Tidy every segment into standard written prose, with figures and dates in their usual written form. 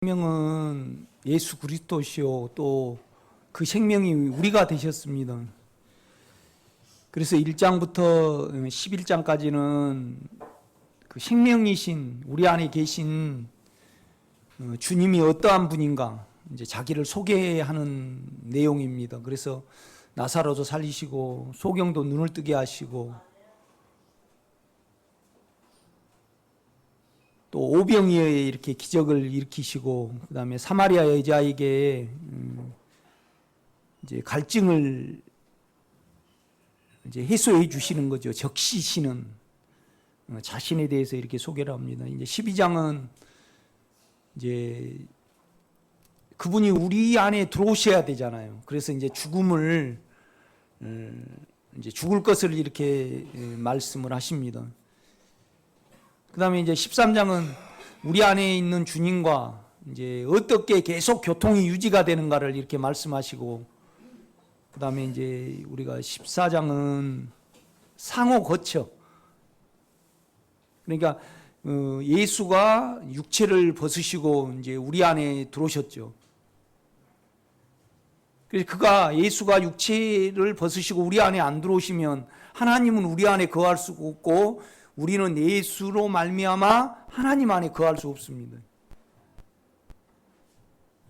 생명은 예수 그리스도시요 또 그 생명이 우리가 되셨습니다. 그래서 1장부터 11장까지는 그 생명이신 우리 안에 계신 주님이 어떠한 분인가 이제 자기를 소개하는 내용입니다. 그래서 나사로도 살리시고 소경도 눈을 뜨게 하시고 또 오병이어에 이렇게 기적을 일으키시고 그다음에 사마리아 여자에게 이제 갈증을 이제 해소해 주시는 거죠. 적시시는 자신에 대해서 이렇게 소개를 합니다. 이제 12장은 이제 그분이 우리 안에 들어오셔야 되잖아요. 그래서 이제 죽음을 이제 죽을 것을 이렇게 말씀을 하십니다. 그다음에 이제 13장은 우리 안에 있는 주님과 이제 어떻게 계속 교통이 유지가 되는가를 이렇게 말씀하시고 그다음에 이제 우리가 14장은 상호 거쳐 그러니까 예수가 육체를 벗으시고 이제 우리 안에 들어오셨죠. 그래서 예수가 육체를 벗으시고 우리 안에 안 들어오시면 하나님은 우리 안에 거할 수 없고 우리는 예수로 말미암아 하나님 안에 거할 수 없습니다.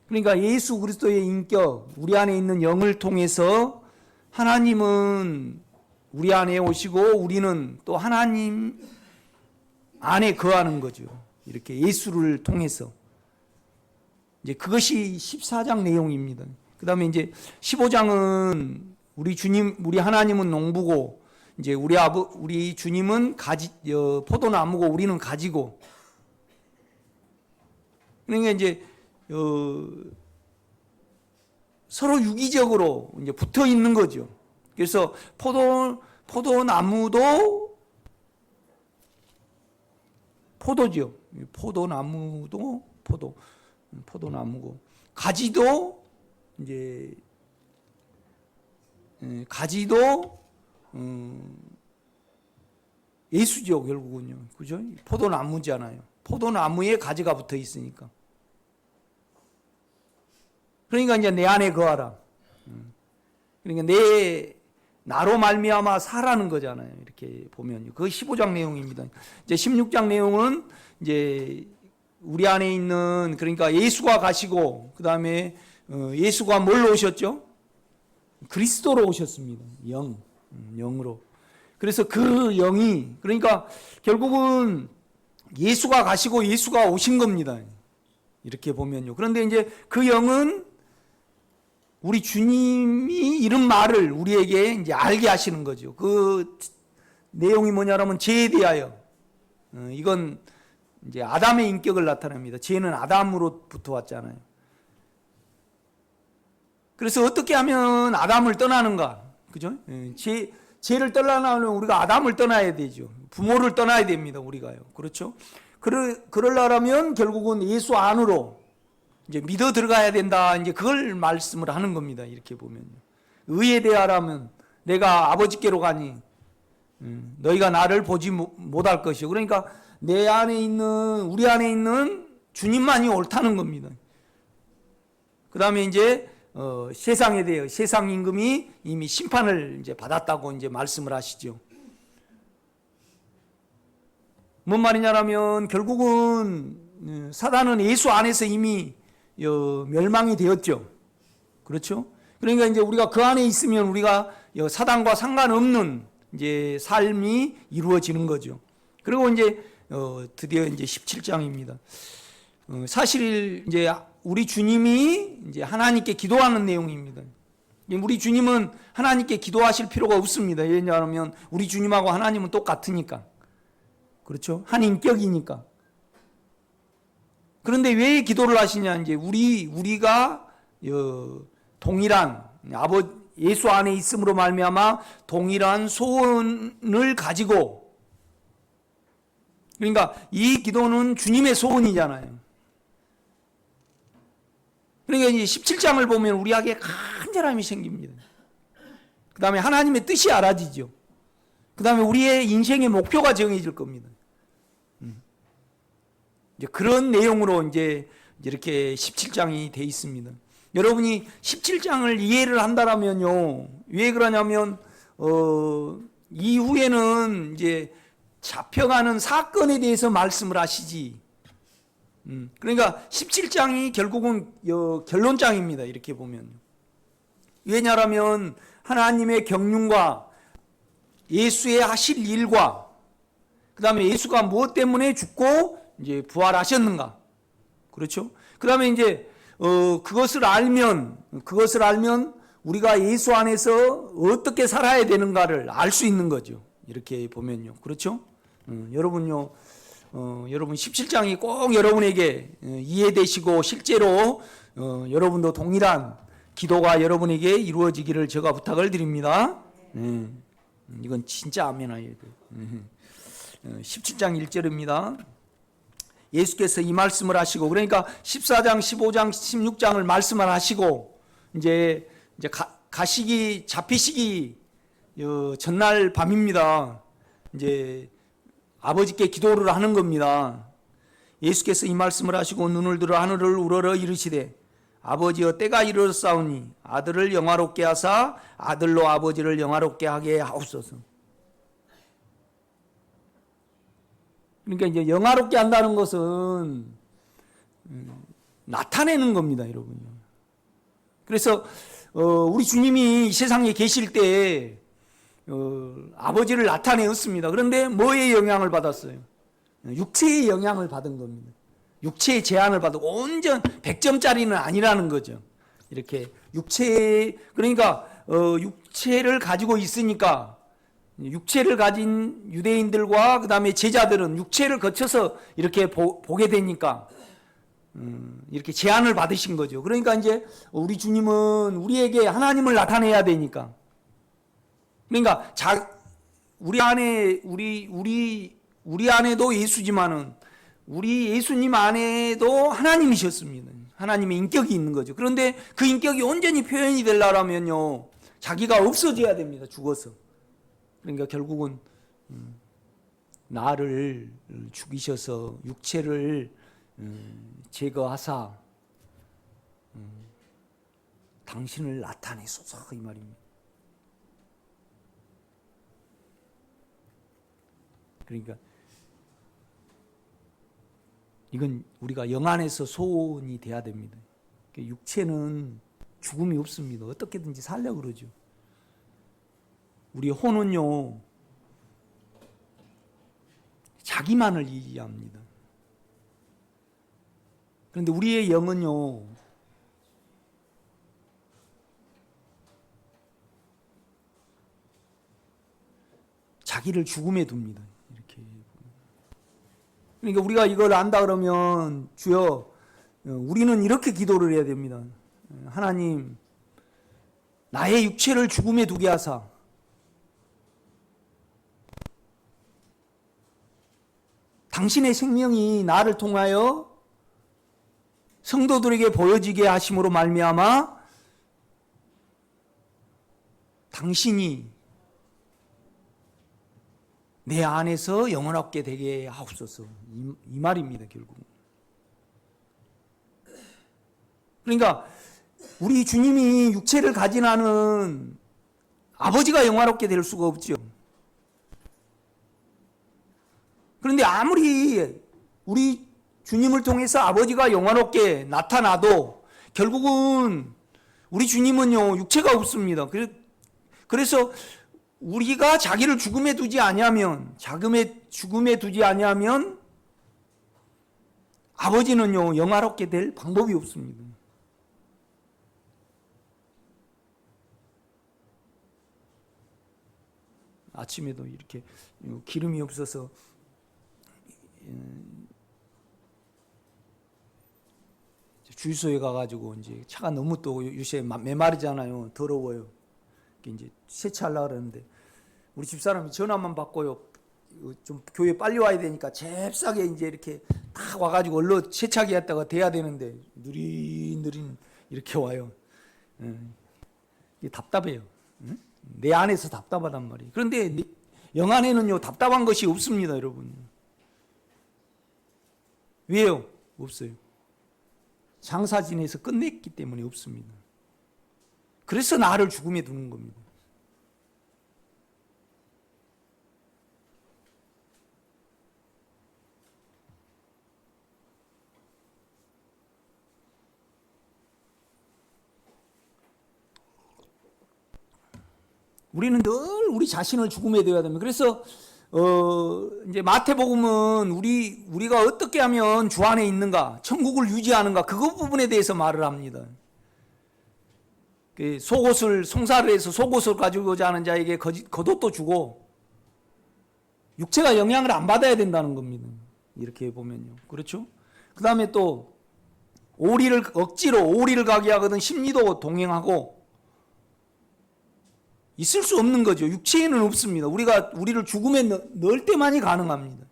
그러니까 예수 그리스도의 인격, 우리 안에 있는 영을 통해서 하나님은 우리 안에 오시고 우리는 또 하나님 안에 거하는 거죠. 이렇게 예수를 통해서. 이제 그것이 14장 내용입니다. 그 다음에 이제 15장은 우리 하나님은 농부고 이제 우리 주님은 포도나무고 우리는 가지고. 그러니까 이제 서로 유기적으로 이제 붙어 있는 거죠. 그래서 포도나무도 포도죠. 포도나무도 포도나무고 가지도 이제 가지도 예수죠, 결국은요. 그죠? 포도나무잖아요. 포도나무에 가지가 붙어 있으니까. 그러니까 이제 내 안에 거하라. 그러니까 나로 말미암아 사라는 거잖아요. 이렇게 보면요. 그게 15장 내용입니다. 이제 16장 내용은 이제 우리 안에 있는 그러니까 예수가 가시고 그다음에 예수가 뭘로 오셨죠? 그리스도로 오셨습니다. 영으로. 그래서 그 영이 그러니까 결국은 예수가 가시고 예수가 오신 겁니다. 이렇게 보면요. 그런데 이제 그 영은 우리 주님이 이런 말을 우리에게 이제 알게 하시는 거죠. 그 내용이 뭐냐면 죄에 대하여 이건 이제 아담의 인격을 나타냅니다. 죄는 아담으로부터 왔잖아요. 그래서 어떻게 하면 아담을 떠나는가? 그죠? 죄를 떠나려면 우리가 아담을 떠나야 되죠. 부모를 떠나야 됩니다. 우리가요. 그렇죠? 그러려면 결국은 예수 안으로 이제 믿어 들어가야 된다. 이제 그걸 말씀을 하는 겁니다. 이렇게 보면요. 의에 대하라면 내가 아버지께로 가니 너희가 나를 보지 못할 것이요. 그러니까 우리 안에 있는 주님만이 옳다는 겁니다. 그 다음에 이제 세상에 대해 세상 임금이 이미 심판을 이제 받았다고 이제 말씀을 하시죠. 뭔 말이냐면 결국은 사단은 예수 안에서 이미 멸망이 되었죠. 그렇죠? 그러니까 이제 우리가 그 안에 있으면 우리가 사단과 상관없는 이제 삶이 이루어지는 거죠. 그리고 이제 드디어 이제 17장입니다. 사실 이제 우리 주님이 이제 하나님께 기도하는 내용입니다. 우리 주님은 하나님께 기도하실 필요가 없습니다. 왜냐하면 우리 주님하고 하나님은 똑같으니까. 그렇죠? 한 인격이니까. 그런데 왜 기도를 하시냐? 이제 우리가 동일한 예수 안에 있음으로 말미암아 동일한 소원을 가지고 그러니까 이 기도는 주님의 소원이잖아요. 그러니까 이제 17장을 보면 우리에게 간절함이 생깁니다. 그 다음에 하나님의 뜻이 알아지죠. 그 다음에 우리의 인생의 목표가 정해질 겁니다. 이제 그런 내용으로 이제 이렇게 17장이 돼 있습니다. 여러분이 17장을 이해를 한다라면요, 왜 그러냐면 이후에는 이제 잡혀가는 사건에 대해서 말씀을 하시지. 그러니까 17장이 결국은 결론장입니다. 이렇게 보면. 왜냐하면 하나님의 경륜과 예수의 하실 일과 그 다음에 예수가 무엇 때문에 죽고 이제 부활하셨는가. 그렇죠? 그 다음에 이제 그것을 알면 우리가 예수 안에서 어떻게 살아야 되는가를 알 수 있는 거죠. 이렇게 보면요. 그렇죠? 여러분요, 여러분 17장이 꼭 여러분에게 이해되시고 실제로 여러분도 동일한 기도가 여러분에게 이루어지기를 제가 부탁을 드립니다. 이건 진짜 아멘아야 돼요. 17장 1절입니다. 예수께서 이 말씀을 하시고, 그러니까 14장, 15장, 16장을 말씀을 하시고 이제 가시기 잡히시기 전날 밤입니다. 이제 아버지께 기도를 하는 겁니다. 예수께서 이 말씀을 하시고 눈을 들어 하늘을 우러러 이르시되 아버지여 때가 이르렀사오니 아들을 영화롭게 하사 아들로 아버지를 영화롭게 하게 하옵소서. 그러니까 이제 영화롭게 한다는 것은 나타내는 겁니다, 여러분. 그래서 우리 주님이 이 세상에 계실 때 아버지를 나타내었습니다. 그런데 뭐의 영향을 받았어요? 육체의 영향을 받은 겁니다. 육체의 제한을 받고 온전 100점짜리는 아니라는 거죠. 이렇게 그러니까 육체를 가지고 있으니까 육체를 가진 유대인들과 그 다음에 제자들은 육체를 거쳐서 이렇게 보게 되니까 이렇게 제한을 받으신 거죠. 그러니까 이제 우리 주님은 우리에게 하나님을 나타내야 되니까, 그러니까 우리 안에도 예수지만은 우리 예수님 안에도 하나님이셨습니다. 하나님의 인격이 있는 거죠. 그런데 그 인격이 온전히 표현이 되려면요, 자기가 없어져야 됩니다. 죽어서. 그러니까 결국은 나를 죽이셔서 육체를 제거하사 당신을 나타내소서, 이 말입니다. 그러니까 이건 우리가 영 안에서 소원이 돼야 됩니다. 육체는 죽음이 없습니다. 어떻게든지 살려고 그러죠. 우리 혼은요, 자기만을 이해합니다. 그런데 우리의 영은요, 자기를 죽음에 둡니다. 이렇게. 그러니까 우리가 이걸 안다 그러면, 주여, 우리는 이렇게 기도를 해야 됩니다. 하나님, 나의 육체를 죽음에 두게 하사 당신의 생명이 나를 통하여 성도들에게 보여지게 하심으로 말미암아 당신이 내 안에서 영원하게 되게 하옵소서, 이 말입니다. 결국. 그러니까 우리 주님이 육체를 가진 한은 아버지가 영화롭게 될 수가 없죠. 그런데 아무리 우리 주님을 통해서 아버지가 영화롭게 나타나도 결국은 우리 주님은요, 육체가 없습니다. 그래서 우리가 자기를 죽음에 두지 아니하면, 죽음에 두지 아니하면 아버지는요, 영화롭게 될 방법이 없습니다. 아침에도 이렇게 기름이 없어서 주유소에 가가지고 이제 차가 너무 또 요새 메마르잖아요. 더러워요. 이제 세차하려고 그러는데 우리 집사람이 전화만 받고요, 좀 교회 빨리 와야 되니까 잽싸게 이제 이렇게 딱 와가지고 얼른 세차기 했다가 돼야 되는데 느린 이렇게 와요. 이게 답답해요. 내 안에서 답답하단 말이에요. 그런데 영 안에는요, 답답한 것이 없습니다, 여러분. 왜요? 없어요. 장사 지내서 끝냈기 때문에 없습니다. 그래서 나를 죽음에 두는 겁니다. 우리는 늘 우리 자신을 죽음에 둬야 됩니다. 그래서 이제 마태복음은 우리가 어떻게 하면 주 안에 있는가, 천국을 유지하는가, 그거 부분에 대해서 말을 합니다. 송사를 해서 속옷을 가지고자 하는 자에게 겉옷도 주고 육체가 영향을 안 받아야 된다는 겁니다. 이렇게 보면요. 그렇죠? 그 다음에 또 억지로 오리를 가게 하거든 심리도 동행하고 있을 수 없는 거죠. 육체에는 없습니다. 우리를 죽음에 넣을 때만이 가능합니다.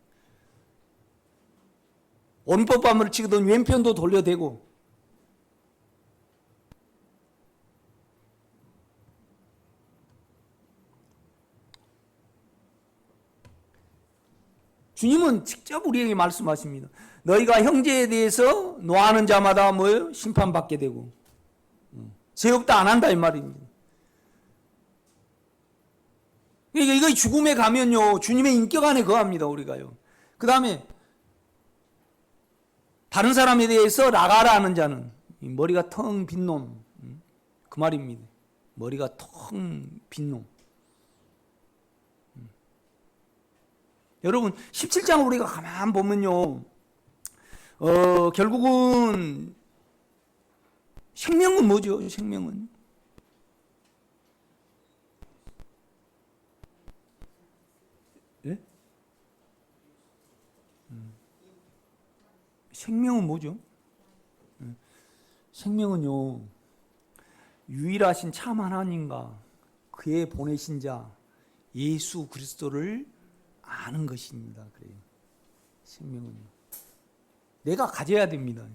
온법밤을 치거든 왼편도 돌려대고 주님은 직접 우리에게 말씀하십니다. 너희가 형제에 대해서 노하는 자마다 뭐예요? 심판받게 되고 죄 없다 안 한다 이 말입니다. 그러니까 이거 죽음에 가면요 주님의 인격 안에 거합니다. 우리가요. 그 다음에 다른 사람에 대해서 나가라 하는 자는 머리가 텅 빈 놈, 그 말입니다. 머리가 텅 빈 놈. 여러분 17장을 우리가 가만 보면요 결국은 생명은 뭐죠? 생명은 예? 생명은 뭐죠? 생명은요 유일하신 참 하나님과 그의 보내신 자 예수 그리스도를 아는 것입니다. 그래요. 생명은요. 내가 가져야 됩니다.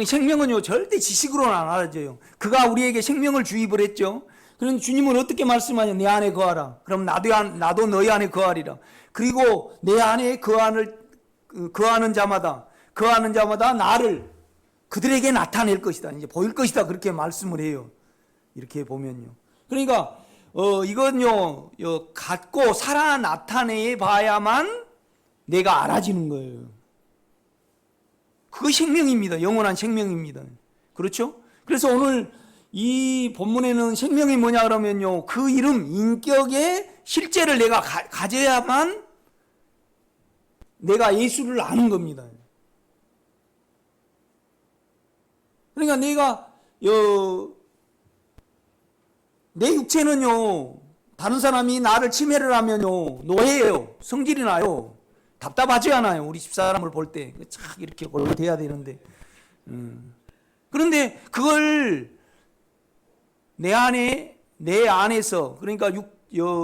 생명은요 절대 지식으로는 안 알아져요. 그가 우리에게 생명을 주입을 했죠. 그런데 주님은 어떻게 말씀하냐? 내 안에 거하라. 그럼 나도 너희 안에 거하리라. 그리고 내 안에 거하는 자마다 나를 그들에게 나타낼 것이다. 이제 보일 것이다. 그렇게 말씀을 해요. 이렇게 보면요. 그러니까 이건요 갖고 살아 나타내 봐야만 내가 알아지는 거예요. 그거 생명입니다. 영원한 생명입니다. 그렇죠? 그래서 오늘 이 본문에는 생명이 뭐냐 그러면요 그 이름 인격의 실제를 내가 가져야만 내가 예수를 아는 겁니다. 그러니까 내가 내 육체는요 다른 사람이 나를 침해를 하면요 노예예요. 성질이 나요. 답답하지 않아요. 우리 집사람을 볼 때 착 이렇게 올라대야 되는데 그런데 그걸 내 안에서 그러니까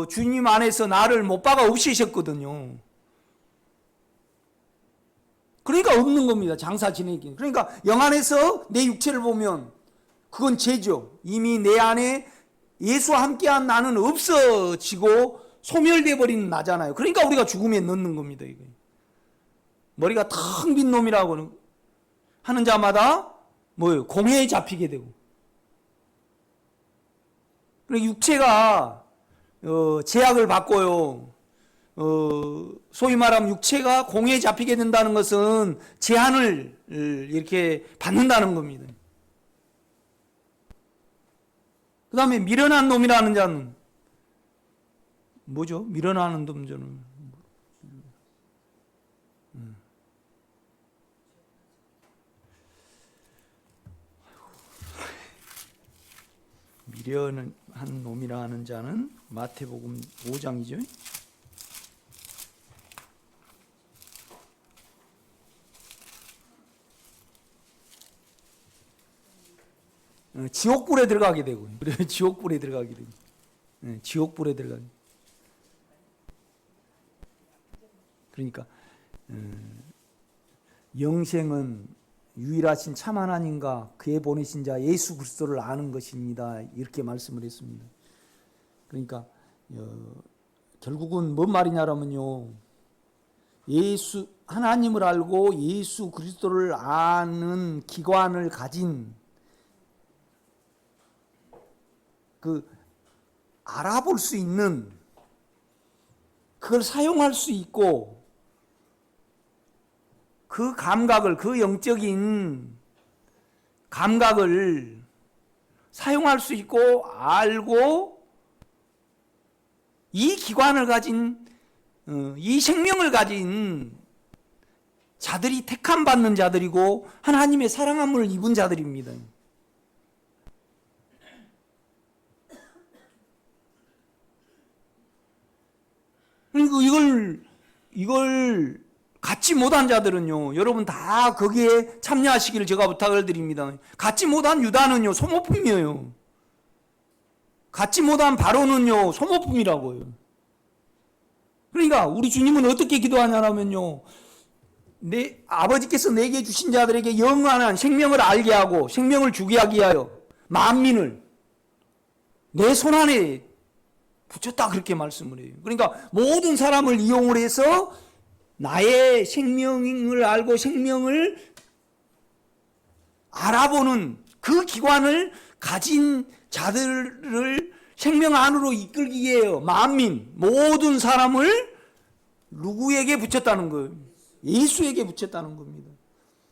주님 안에서 나를 못 박아 없애셨거든요. 그러니까 없는 겁니다. 장사 지내기. 그러니까 영 안에서 내 육체를 보면 그건 죄죠. 이미 내 안에 예수와 함께한 나는 없어지고 소멸돼 버리는 나잖아요. 그러니까 우리가 죽음에 넣는 겁니다. 이게. 머리가 텅 빈 놈이라고 하는 자마다 뭐예요? 공회에 잡히게 되고. 그러니까 육체가 제약을 받고요. 소위 말하면 육체가 공회에 잡히게 된다는 것은 제한을 이렇게 받는다는 겁니다. 그 다음에 미련한 놈이라는 자는 뭐죠? 미련한 놈자는 미련한 놈이라는 자는 마태복음 5장이죠. 지옥불에 들어가게 되고, 그래 지옥불에 들어가게 되고, 지옥불에 들어가게. 그러니까 영생은 유일하신 참 하나님과 그의 보내신 자 예수 그리스도를 아는 것입니다. 이렇게 말씀을 했습니다. 그러니까 결국은 뭔 말이냐라면요, 하나님을 알고 예수 그리스도를 아는 기관을 가진 알아볼 수 있는, 그걸 사용할 수 있고, 그 감각을, 그 영적인 감각을 사용할 수 있고 알고 이 기관을 가진, 이 생명을 가진 자들이 택함 받는 자들이고 하나님의 사랑함을 입은 자들입니다. 그리고 이걸 갖지 못한 자들은요, 여러분 다 거기에 참여하시기를 제가 부탁을 드립니다. 갖지 못한 유다는요, 소모품이에요. 갖지 못한 바로는요, 소모품이라고요. 그러니까 우리 주님은 어떻게 기도하냐면요, 아버지께서 내게 주신 자들에게 영원한 생명을 알게 하고 생명을 주게 하기 위하여 만민을 내 손안에 붙였다, 그렇게 말씀을 해요. 그러니까 모든 사람을 이용을 해서 나의 생명을 알고 생명을 알아보는 그 기관을 가진 자들을 생명 안으로 이끌기 위해요. 만민, 모든 사람을 누구에게 붙였다는 거예요? 예수에게 붙였다는 겁니다.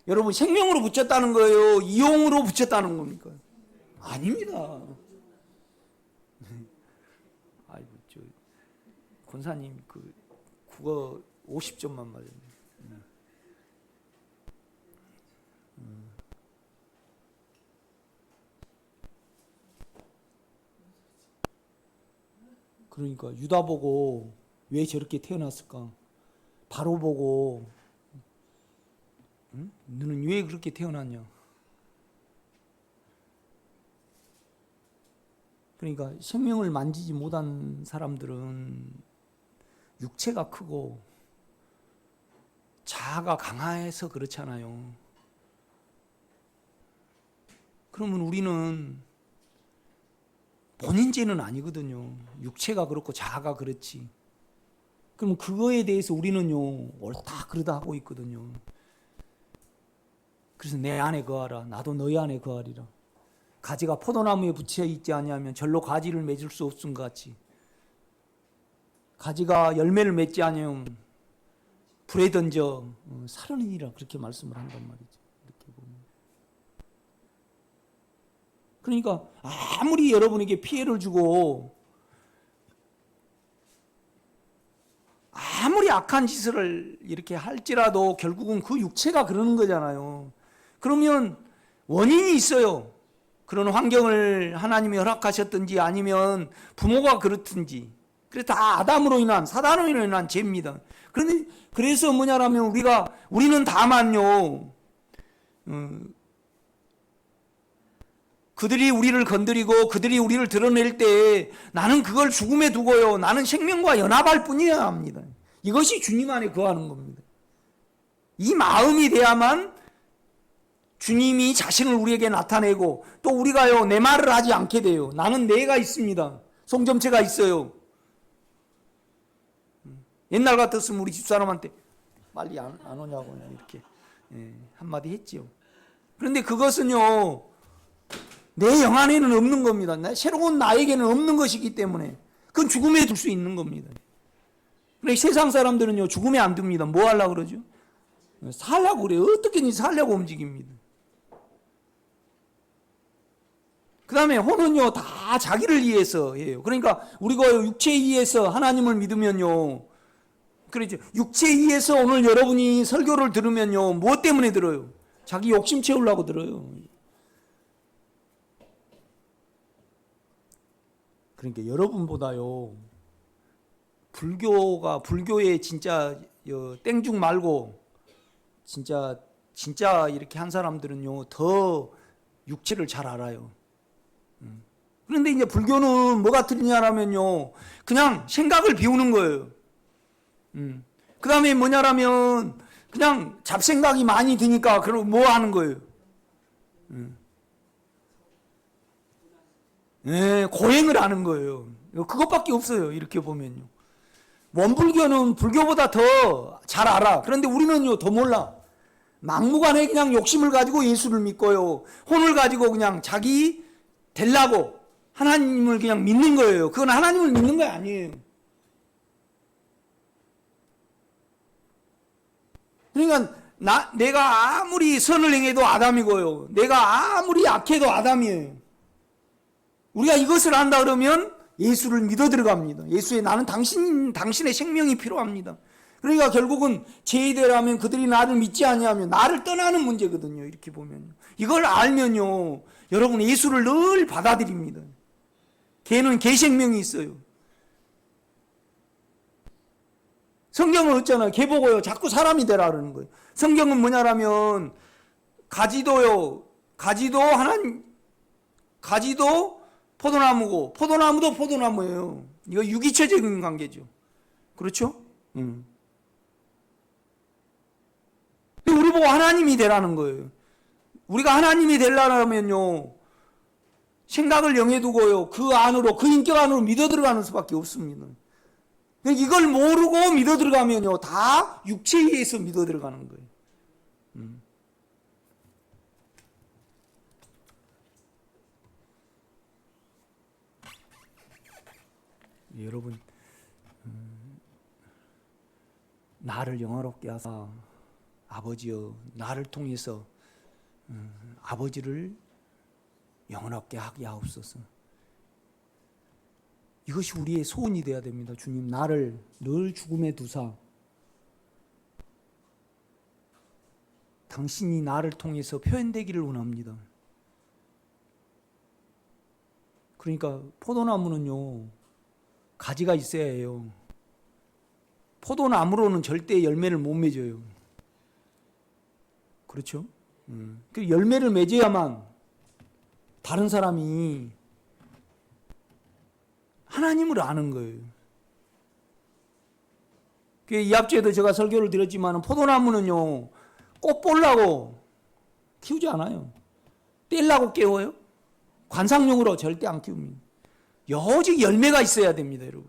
여러분, 생명으로 붙였다는 거예요? 이용으로 붙였다는 겁니까? 아닙니다. 아이고, 권사님 국어 50점만 맞았네. 그러니까 유다 보고 왜 저렇게 태어났을까? 바로 보고 너는 왜 그렇게 태어났냐? 그러니까 생명을 만지지 못한 사람들은 육체가 크고 자아가 강해서 그렇잖아요. 그러면 우리는 본인죄는 아니거든요. 육체가 그렇고 자아가 그렇지. 그럼 그거에 대해서 우리는요, 옳다 그러다 하고 있거든요. 그래서 내 안에 거하라, 나도 너희 안에 거하리라. 가지가 포도나무에 붙여 있지 아니하면 절로 가지를 맺을 수 없음 같이, 가지가 열매를 맺지 아니하면 불에 던져 사르니라, 그렇게 말씀을 한단 말이죠. 이렇게 보면. 그러니까 아무리 여러분에게 피해를 주고 아무리 악한 짓을 이렇게 할지라도 결국은 그 육체가 그러는 거잖아요. 그러면 원인이 있어요. 그런 환경을 하나님이 허락하셨든지 아니면 부모가 그렇든지, 그래서 다 아담으로 인한, 사단으로 인한 죄입니다. 그런데 그래서 뭐냐라면 우리는 다만요, 그들이 우리를 건드리고 그들이 우리를 드러낼 때 나는 그걸 죽음에 두고요, 나는 생명과 연합할 뿐이어야 합니다. 이것이 주님 안에 거하는 겁니다. 이 마음이 돼야만 주님이 자신을 우리에게 나타내고, 또 우리가요, 내 말을 하지 않게 돼요. 나는 내가 있습니다. 송점체가 있어요. 옛날 같았으면 우리 집사람한테 빨리 안 오냐고 이렇게 한마디 했지요. 그런데 그것은요, 내 영 안에는 없는 겁니다. 새로운 나에게는 없는 것이기 때문에 그건 죽음에 둘 수 있는 겁니다. 그런데 세상 사람들은요, 죽음에 안 둡니다. 뭐 하려고 그러죠? 살려고 그래요. 어떻게든지 살려고 움직입니다. 그 다음에 혼은요, 다 자기를 위해서 해요. 그러니까 우리가 육체에 의해서 하나님을 믿으면요, 그렇죠. 육체에 의해서 오늘 여러분이 설교를 들으면요, 무엇 때문에 들어요? 자기 욕심 채우려고 들어요. 그러니까 여러분보다요, 불교의 진짜 땡죽 말고 진짜 이렇게 한 사람들은요, 더 육체를 잘 알아요. 그런데 이제 불교는 뭐가 틀리냐라면요, 그냥 생각을 비우는 거예요. 그 다음에 뭐냐라면 그냥 잡생각이 많이 드니까 그럼 뭐 하는 거예요? 고행을 하는 거예요. 그것밖에 없어요. 이렇게 보면요. 원불교는 불교보다 더 잘 알아. 그런데 우리는요, 더 몰라. 막무가내 그냥 욕심을 가지고 예수를 믿고요. 혼을 가지고 그냥 자기 되려고 하나님을 그냥 믿는 거예요. 그건 하나님을 믿는 거 아니에요. 그러니까 내가 아무리 선을 행해도 아담이고요. 내가 아무리 악해도 아담이에요. 우리가 이것을 안다 그러면 예수를 믿어 들어갑니다. 예수에 나는 당신의 생명이 필요합니다. 그러니까 결국은 제이되라면 그들이 나를 믿지 아니하면 나를 떠나는 문제거든요. 이렇게 보면 이걸 알면요, 여러분 예수를 늘 받아들입니다. 걔는 걔 생명이 있어요. 성경은 어쩌나 걔 보고요 자꾸 사람이 되라 그러는 거예요. 성경은 뭐냐라면 가지도 포도나무고 포도나무도 포도나무예요. 이거 유기체적인 관계죠. 그렇죠? 우리 보고 하나님이 되라는 거예요. 우리가 하나님이 되려면요, 생각을 영해두고요, 그 안으로, 그 인격 안으로 믿어 들어가는 수밖에 없습니다. 이걸 모르고 믿어 들어가면요, 다 육체에 의해서 믿어 들어가는 거예요. 여러분, 나를 영화롭게 하사 아버지여, 나를 통해서 아버지를 영원롭게 하게 하옵소서. 이것이 우리의 소원이 되어야 됩니다. 주님, 나를 늘 죽음에 두사 당신이 나를 통해서 표현되기를 원합니다. 그러니까 포도나무는요, 가지가 있어야 해요. 포도나무로는 절대 열매를 못 맺어요. 그렇죠? 그 열매를 맺어야만 다른 사람이 하나님을 아는 거예요. 이 앞주에도 제가 설교를 드렸지만 포도나무는요, 꽃 보려고 키우지 않아요. 떼려고 깨워요. 관상용으로 절대 안 키웁니다. 오직 열매가 있어야 됩니다, 여러분.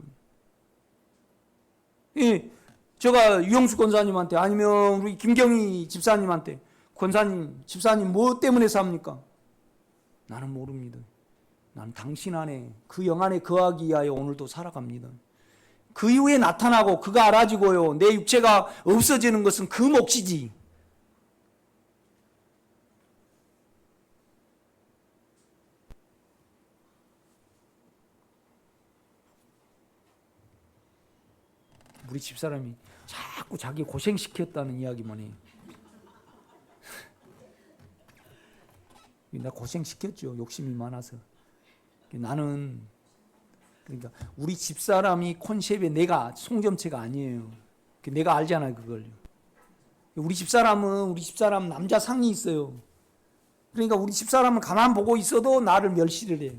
제가 유영수 권사님한테 아니면 우리 김경희 집사님한테 권사님, 집사님 뭐 때문에 삽니까? 나는 모릅니다. 나는 당신 안에, 그 영 안에 거하기 위하여 오늘도 살아갑니다. 그 이후에 나타나고 그가 알아지고요, 내 육체가 없어지는 것은 그 몫이지. 우리 집사람이 자꾸 자기 고생시켰다는 이야기만 해요. 나 고생시켰죠. 욕심이 많아서. 나는, 그러니까 우리 집사람이 콘셉트에 내가 송점체가 아니에요. 내가 알잖아요, 그걸. 우리 집사람은 우리 집사람 남자 상이 있어요. 그러니까 우리 집사람은 가만 보고 있어도 나를 멸시를 해요.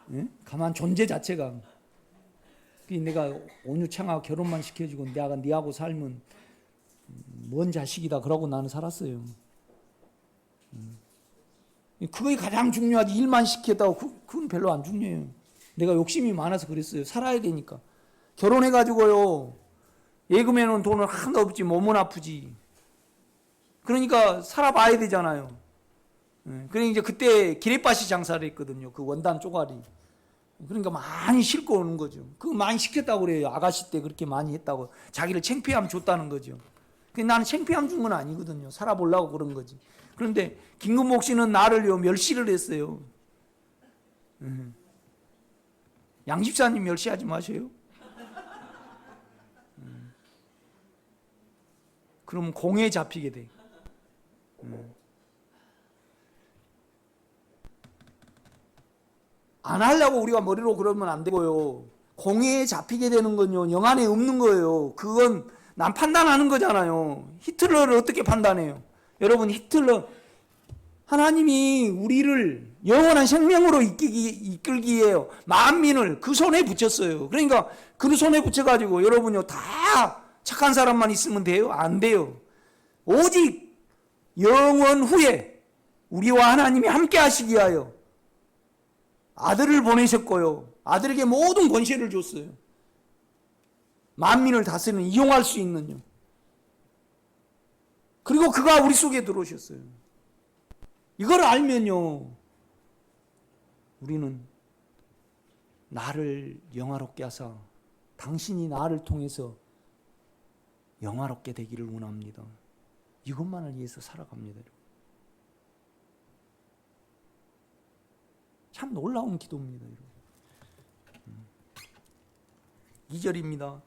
네? 가만 존재 자체가. 내가 온유창하고 결혼만 시켜주고 내가 니하고 살면 뭔 자식이다 그러고 나는 살았어요. 그게 가장 중요하지. 일만 시켰다고 그건 별로 안 중요해요. 내가 욕심이 많아서 그랬어요. 살아야 되니까. 결혼해가지고요, 예금에는 돈을 하나도 없지, 몸은 아프지. 그러니까 살아봐야 되잖아요. 그러니까 이제 그때 기레빠시 장사를 했거든요. 그 원단 쪼가리. 그러니까 많이 싣고 오는 거죠. 그거 많이 시켰다고 그래요. 아가씨 때 그렇게 많이 했다고. 자기를 창피함 줬다는 거죠. 나는 창피함 준 건 아니거든요. 살아보려고 그런 거지. 그런데 김금목 씨는 나를요, 멸시를 했어요. 양 집사님 멸시하지 마세요. 그럼 공에 잡히게 돼. 안 하려고 우리가 머리로 그러면 안 되고요. 공에 잡히게 되는 건요, 영 안에 없는 거예요. 그건 난 판단하는 거잖아요. 히틀러를 어떻게 판단해요? 여러분, 히틀러, 하나님이 우리를 영원한 생명으로 이끌기 위해 만민을 그 손에 붙였어요. 그러니까 그 손에 붙여가지고 여러분요, 다 착한 사람만 있으면 돼요? 안 돼요. 오직 영원 후에 우리와 하나님이 함께 하시기 위하여 아들을 보내셨고요, 아들에게 모든 권세를 줬어요. 만민을 다스리는, 이용할 수 있는요. 그리고 그가 우리 속에 들어오셨어요. 이걸 알면요, 우리는 나를 영화롭게 하사 당신이 나를 통해서 영화롭게 되기를 원합니다. 이것만을 위해서 살아갑니다. 참 놀라운 기도입니다. 2절입니다.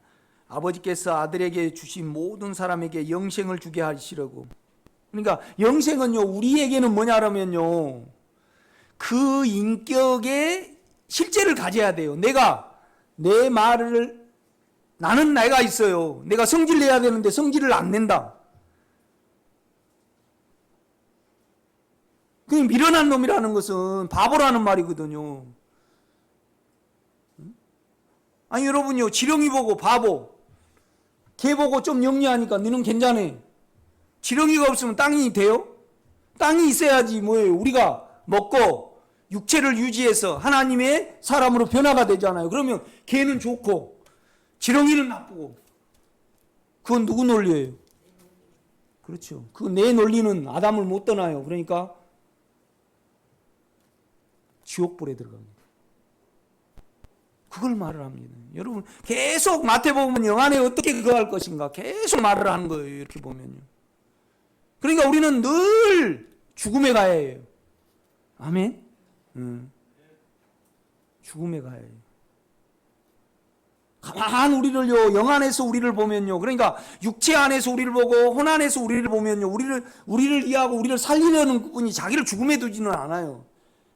아버지께서 아들에게 주신 모든 사람에게 영생을 주게 하시려고. 그러니까 영생은요, 우리에게는 뭐냐면요, 그 인격의 실제를 가져야 돼요. 내가 내 말을, 나는 내가 있어요. 내가 성질 내야 되는데 성질을 안 낸다. 그 미련한 놈이라는 것은 바보라는 말이거든요. 아니 여러분요, 지렁이 보고 바보, 개 보고 좀 영리하니까 너는 괜찮아. 지렁이가 없으면 땅이 돼요? 땅이 있어야지 뭐예요. 우리가 먹고 육체를 유지해서 하나님의 사람으로 변화가 되잖아요. 그러면 개는 좋고 지렁이는 나쁘고. 그건 누구 논리예요? 그렇죠. 그 내 논리는 아담을 못 떠나요. 그러니까 지옥불에 들어갑니다. 그걸 말을 합니다. 여러분 계속 마태복음 영안에 어떻게 거할 것인가 계속 말을 하는 거예요. 이렇게 보면요. 그러니까 우리는 늘 죽음에 가야 해요. 아멘. 죽음에 가야 해요. 가만 우리를요, 영 안에서 우리를 보면요, 그러니까 육체 안에서 우리를 보고 혼 안에서 우리를 보면요, 우리를 이해하고 우리를 살리려는 분이 자기를 죽음에 두지는 않아요.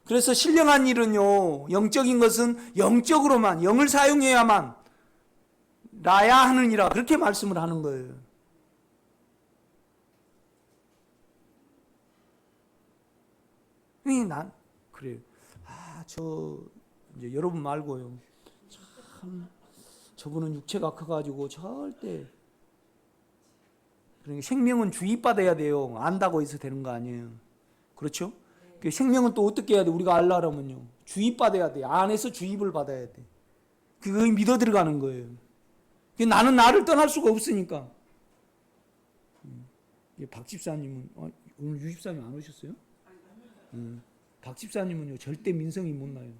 그래서 신령한 일은요, 영적인 것은 영적으로만, 영을 사용해야만 나야 하느니라, 그렇게 말씀을 하는 거예요. 난 그래요. 이제 여러분 말고요, 참 저분은 육체가 커가지고 절대, 그러니까 생명은 주입받아야 돼요. 안다고 해서 되는 거 아니에요. 그렇죠? 생명은 또 어떻게 해야 돼? 우리가 알려면요, 주입받아야 돼. 안에서 주입을 받아야 돼. 그거 믿어 들어가는 거예요. 나는 나를 떠날 수가 없으니까. 박 집사님은 오늘 유 집사님 안 오셨어요? 박 집사님은요, 절대 민성이 못 나요.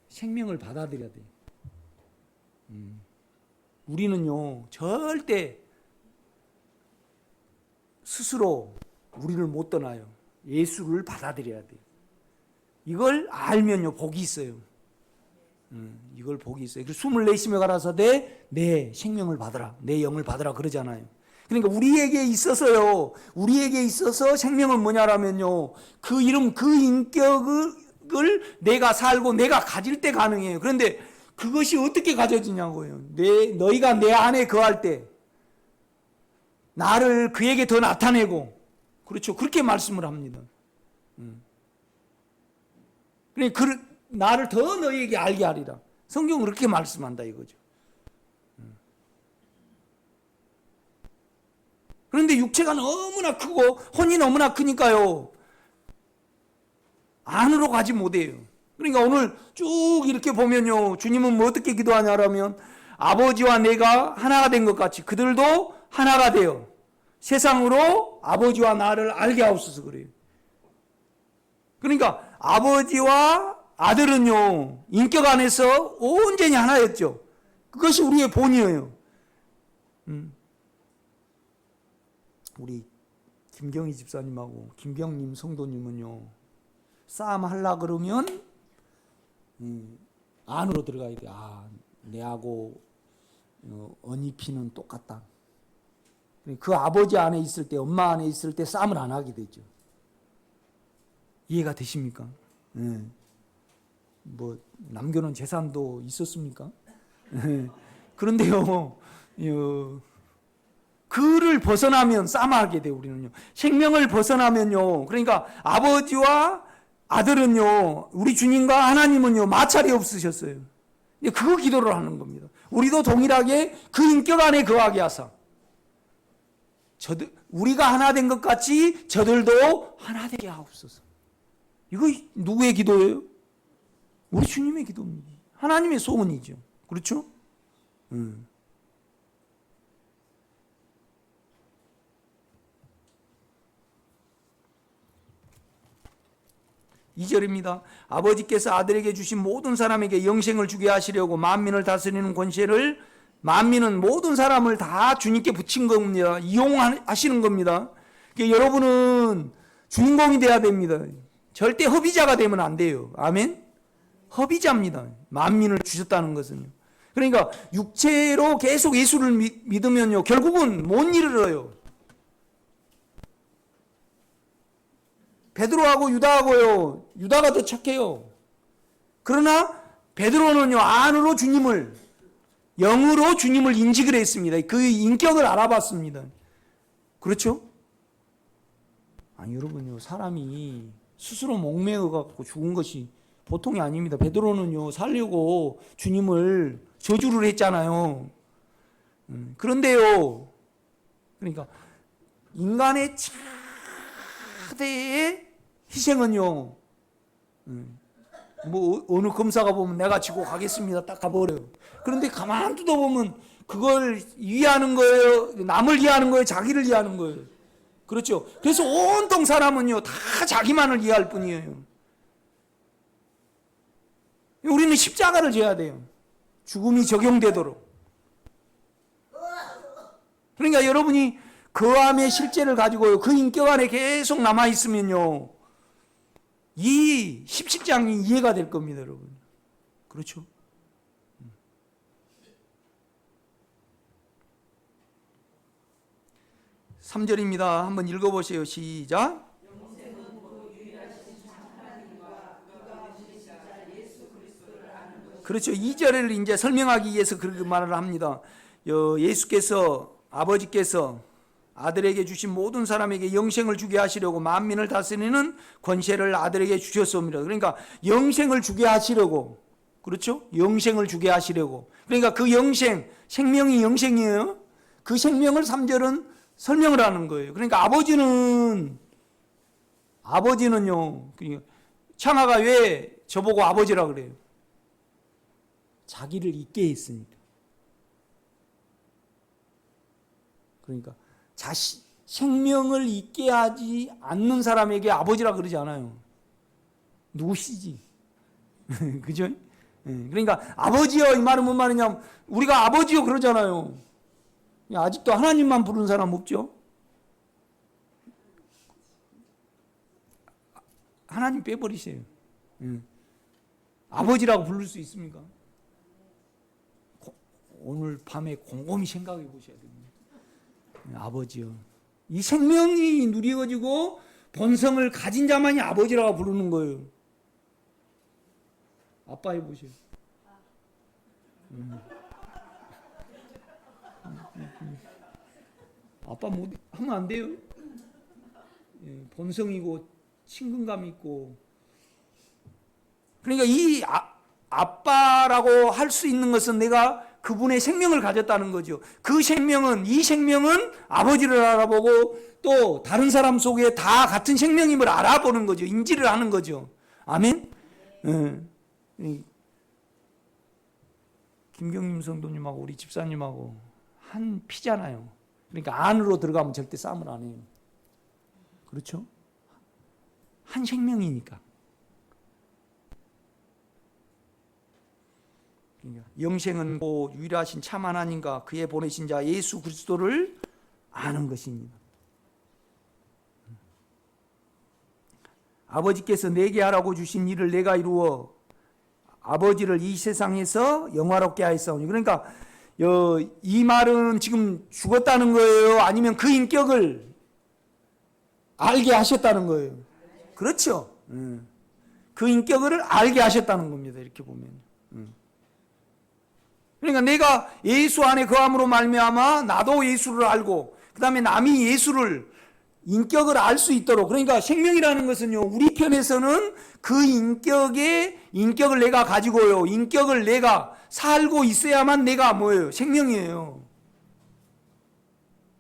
생명을 받아들여야 돼. 우리는요, 절대 스스로 우리를 못 떠나요. 예수를 받아들여야 돼요. 이걸 알면요, 복이 있어요. 이걸 복이 있어요. 그래서 숨을 내쉬며 가라사 내 생명을 받으라, 내 영을 받으라 그러잖아요. 그러니까 우리에게 있어서 생명은 뭐냐라면요, 그 이름, 그 인격을 내가 살고 내가 가질 때 가능해요. 그런데 그것이 어떻게 가져지냐고요. 너희가 내 안에 거할 때 나를 그에게 더 나타내고, 그렇죠, 그렇게 말씀을 합니다. 그러니까 나를 더 너희에게 알게 하리라. 성경은 그렇게 말씀한다 이거죠. 그런데 육체가 너무나 크고 혼이 너무나 크니까요, 안으로 가지 못해요. 그러니까 오늘 쭉 이렇게 보면요, 주님은 뭐 어떻게 기도하냐라면, 아버지와 내가 하나가 된 것 같이 그들도 하나가 되어 세상으로 아버지와 나를 알게 하옵소서 그래요. 그러니까 아버지와 아들은요, 인격 안에서 온전히 하나였죠. 그것이 우리의 본이에요. 우리 김경희 집사님하고 김경림 성도님은요, 싸움 하려고 그러면 안으로 들어가야 돼. 내하고 언니 피는 똑같다. 그 아버지 안에 있을 때, 엄마 안에 있을 때 싸움을 안 하게 되죠. 이해가 되십니까? 뭐 남겨놓은 재산도 있었습니까? 그런데요, 그를 벗어나면 싸움하게 돼요. 우리는요, 생명을 벗어나면요, 그러니까 아버지와 아들은요, 우리 주님과 하나님은요, 마찰이 없으셨어요. 그거 기도를 하는 겁니다. 우리도 동일하게 그 인격 안에 거하게 하사, 우리가 하나 된 것 같이 저들도 하나 되게 하옵소서. 이거 누구의 기도예요? 우리 주님의 기도입니다. 하나님의 소원이죠. 그렇죠? (2절입니다) 아버지께서 아들에게 주신 모든 사람에게 영생을 주게 하시려고 만민을 다스리는 권세를, 만민은 모든 사람을 다 주님께 붙인 겁니다. 이용하시는 겁니다. 그러니까 여러분은 주인공이 돼야 됩니다. 절대 허비자가 되면 안 돼요. 아멘? 허비자입니다. 만민을 주셨다는 것은요. 그러니까 육체로 계속 예수를 믿으면요, 결국은 못 이르러요. 베드로하고 유다하고요, 유다가 더 착해요. 그러나 베드로는요, 안으로 주님을, 영으로 주님을 인식을 했습니다. 그 인격을 알아봤습니다. 그렇죠? 아니, 여러분요, 사람이 스스로 목매어 갖고 죽은 것이 보통이 아닙니다. 베드로는요, 살려고 주님을 저주를 했잖아요. 그런데요, 그러니까 인간의 차대의 희생은요, 뭐 어느 검사가 보면 내가 지고 가겠습니다 딱 가버려요. 그런데 가만 두어보면 그걸 이해하는 거예요, 남을 이해하는 거예요, 자기를 이해하는 거예요. 그렇죠? 그래서 온통 사람은요, 다 자기만을 이해할 뿐이에요. 우리는 십자가를 져야 돼요. 죽음이 적용되도록. 그러니까 여러분이 그 암의 실제를 가지고요, 그 인격 안에 계속 남아있으면요, 이 17장이 이해가 될 겁니다, 여러분. 그렇죠? (3절입니다) 한번 읽어보세요. 시작. 그렇죠. 2절을 이제 설명하기 위해서 그렇게 말을 합니다. 예수께서, 아버지께서 아들에게 주신 모든 사람에게 영생을 주게 하시려고 만민을 다스리는 권세를 아들에게 주셨습니다. 그러니까 영생을 주게 하시려고, 그렇죠? 영생을 주게 하시려고. 그러니까 그 영생, 생명이 영생이에요. 그 생명을 3절은 설명을 하는 거예요. 그러니까 아버지는요, 창하가 왜 저보고 아버지라 그래요? 자기를 있게 했으니까. 그러니까 생명을 있게 하지 않는 사람에게 아버지라 그러지 않아요. 누구시지? 그죠? 그러니까 아버지요, 이 말은 뭔 말이냐면, 우리가 아버지요 그러잖아요. 아직도 하나님만 부르는 사람 없죠? 하나님 빼버리세요. 아버지라고 부를 수 있습니까? 오늘 밤에 곰곰이 생각해 보셔야 됩니다. 아버지요. 이 생명이 누리어지고 본성을 가진 자만이 아버지라고 부르는 거예요. 아빠 해보세요. 아빠 못 하면 안 돼요. 본성이고 친근감 있고. 그러니까 이 아빠라고 할 수 있는 것은 내가 그분의 생명을 가졌다는 거죠. 그 생명은, 이 생명은 아버지를 알아보고 또 다른 사람 속에 다 같은 생명임을 알아보는 거죠. 인지를 하는 거죠. 아멘? 김경림 성도님하고 우리 집사님하고 한 피잖아요. 그러니까 안으로 들어가면 절대 싸움을 안 해요. 그렇죠? 한 생명이니까. 영생은 곧 유일하신 참 하나님과 그의 보내신 자 예수 그리스도를 아는 것입니다. 아버지께서 내게 하라고 주신 일을 내가 이루어 아버지를 이 세상에서 영화롭게 하였사오니. 그러니까 이 말은 지금 죽었다는 거예요? 아니면 그 인격을 알게 하셨다는 거예요? 그렇죠. 그 인격을 알게 하셨다는 겁니다. 이렇게 보면. 그러니까 내가 예수 안에 거함으로 말미암아 나도 예수를 알고, 그 다음에 남이 예수를, 인격을 알 수 있도록. 그러니까 생명이라는 것은요, 우리 편에서는 그 인격을 내가 가지고요, 인격을 내가 살고 있어야만 내가 뭐예요? 생명이에요.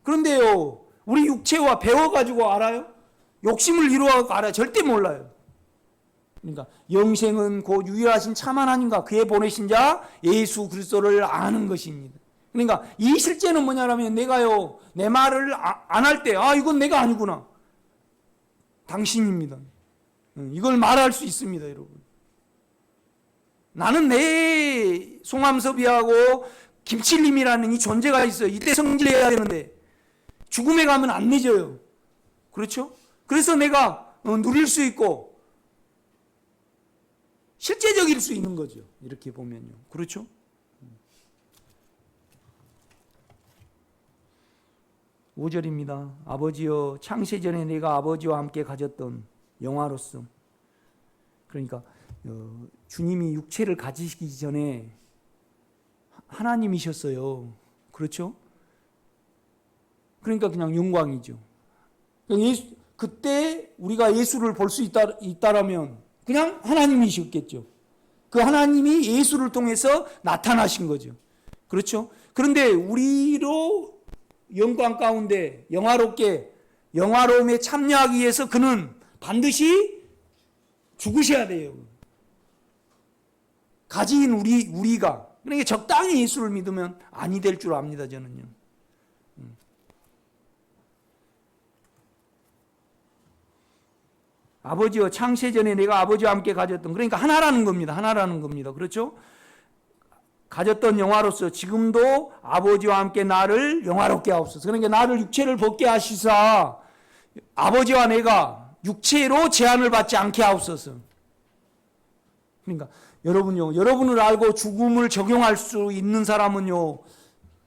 그런데요, 우리 육체와 배워가지고 알아요? 욕심을 이루어가지고 알아요? 절대 몰라요. 그러니까 영생은 곧 유일하신 참 하나님과 그의 보내신 자 예수 그리스도를 아는 것입니다. 그러니까 이 실제는 뭐냐면 내가요 내 말을 안 할 때 이건 내가 아니구나. 당신입니다. 이걸 말할 수 있습니다, 여러분. 나는 내 송암섭이하고 김칠림이라는 이 존재가 있어요. 이때 성질해야 되는데 죽음에 가면 안 내져요. 그렇죠? 그래서 내가 누릴 수 있고 실제적일 수 있는 거죠. 이렇게 보면요. 그렇죠? 오절입니다 아버지여 창세전에 내가 아버지와 함께 가졌던 영화로서, 그러니까 주님이 육체를 가지시기 전에 하나님이셨어요. 그렇죠? 그러니까 그냥 영광이죠. 그때 우리가 예수를 볼 수 있다라면 그냥 하나님이셨겠죠. 그 하나님이 예수를 통해서 나타나신 거죠. 그렇죠? 그런데 우리로 영광 가운데 영화로움에 참여하기 위해서 그는 반드시 죽으셔야 돼요. 가진 우리가. 그러니까 적당히 예수를 믿으면 아니 될 줄 압니다, 저는요. 아버지와 창세전에 내가 아버지와 함께 가졌던, 그러니까 하나라는 겁니다. 하나라는 겁니다. 그렇죠? 가졌던 영화로서 지금도 아버지와 함께 나를 영화롭게 하옵소서. 그러니까 나를 육체를 벗게 하시사 아버지와 내가 육체로 제한을 받지 않게 하옵소서. 그러니까 여러분을 알고 죽음을 적용할 수 있는 사람은요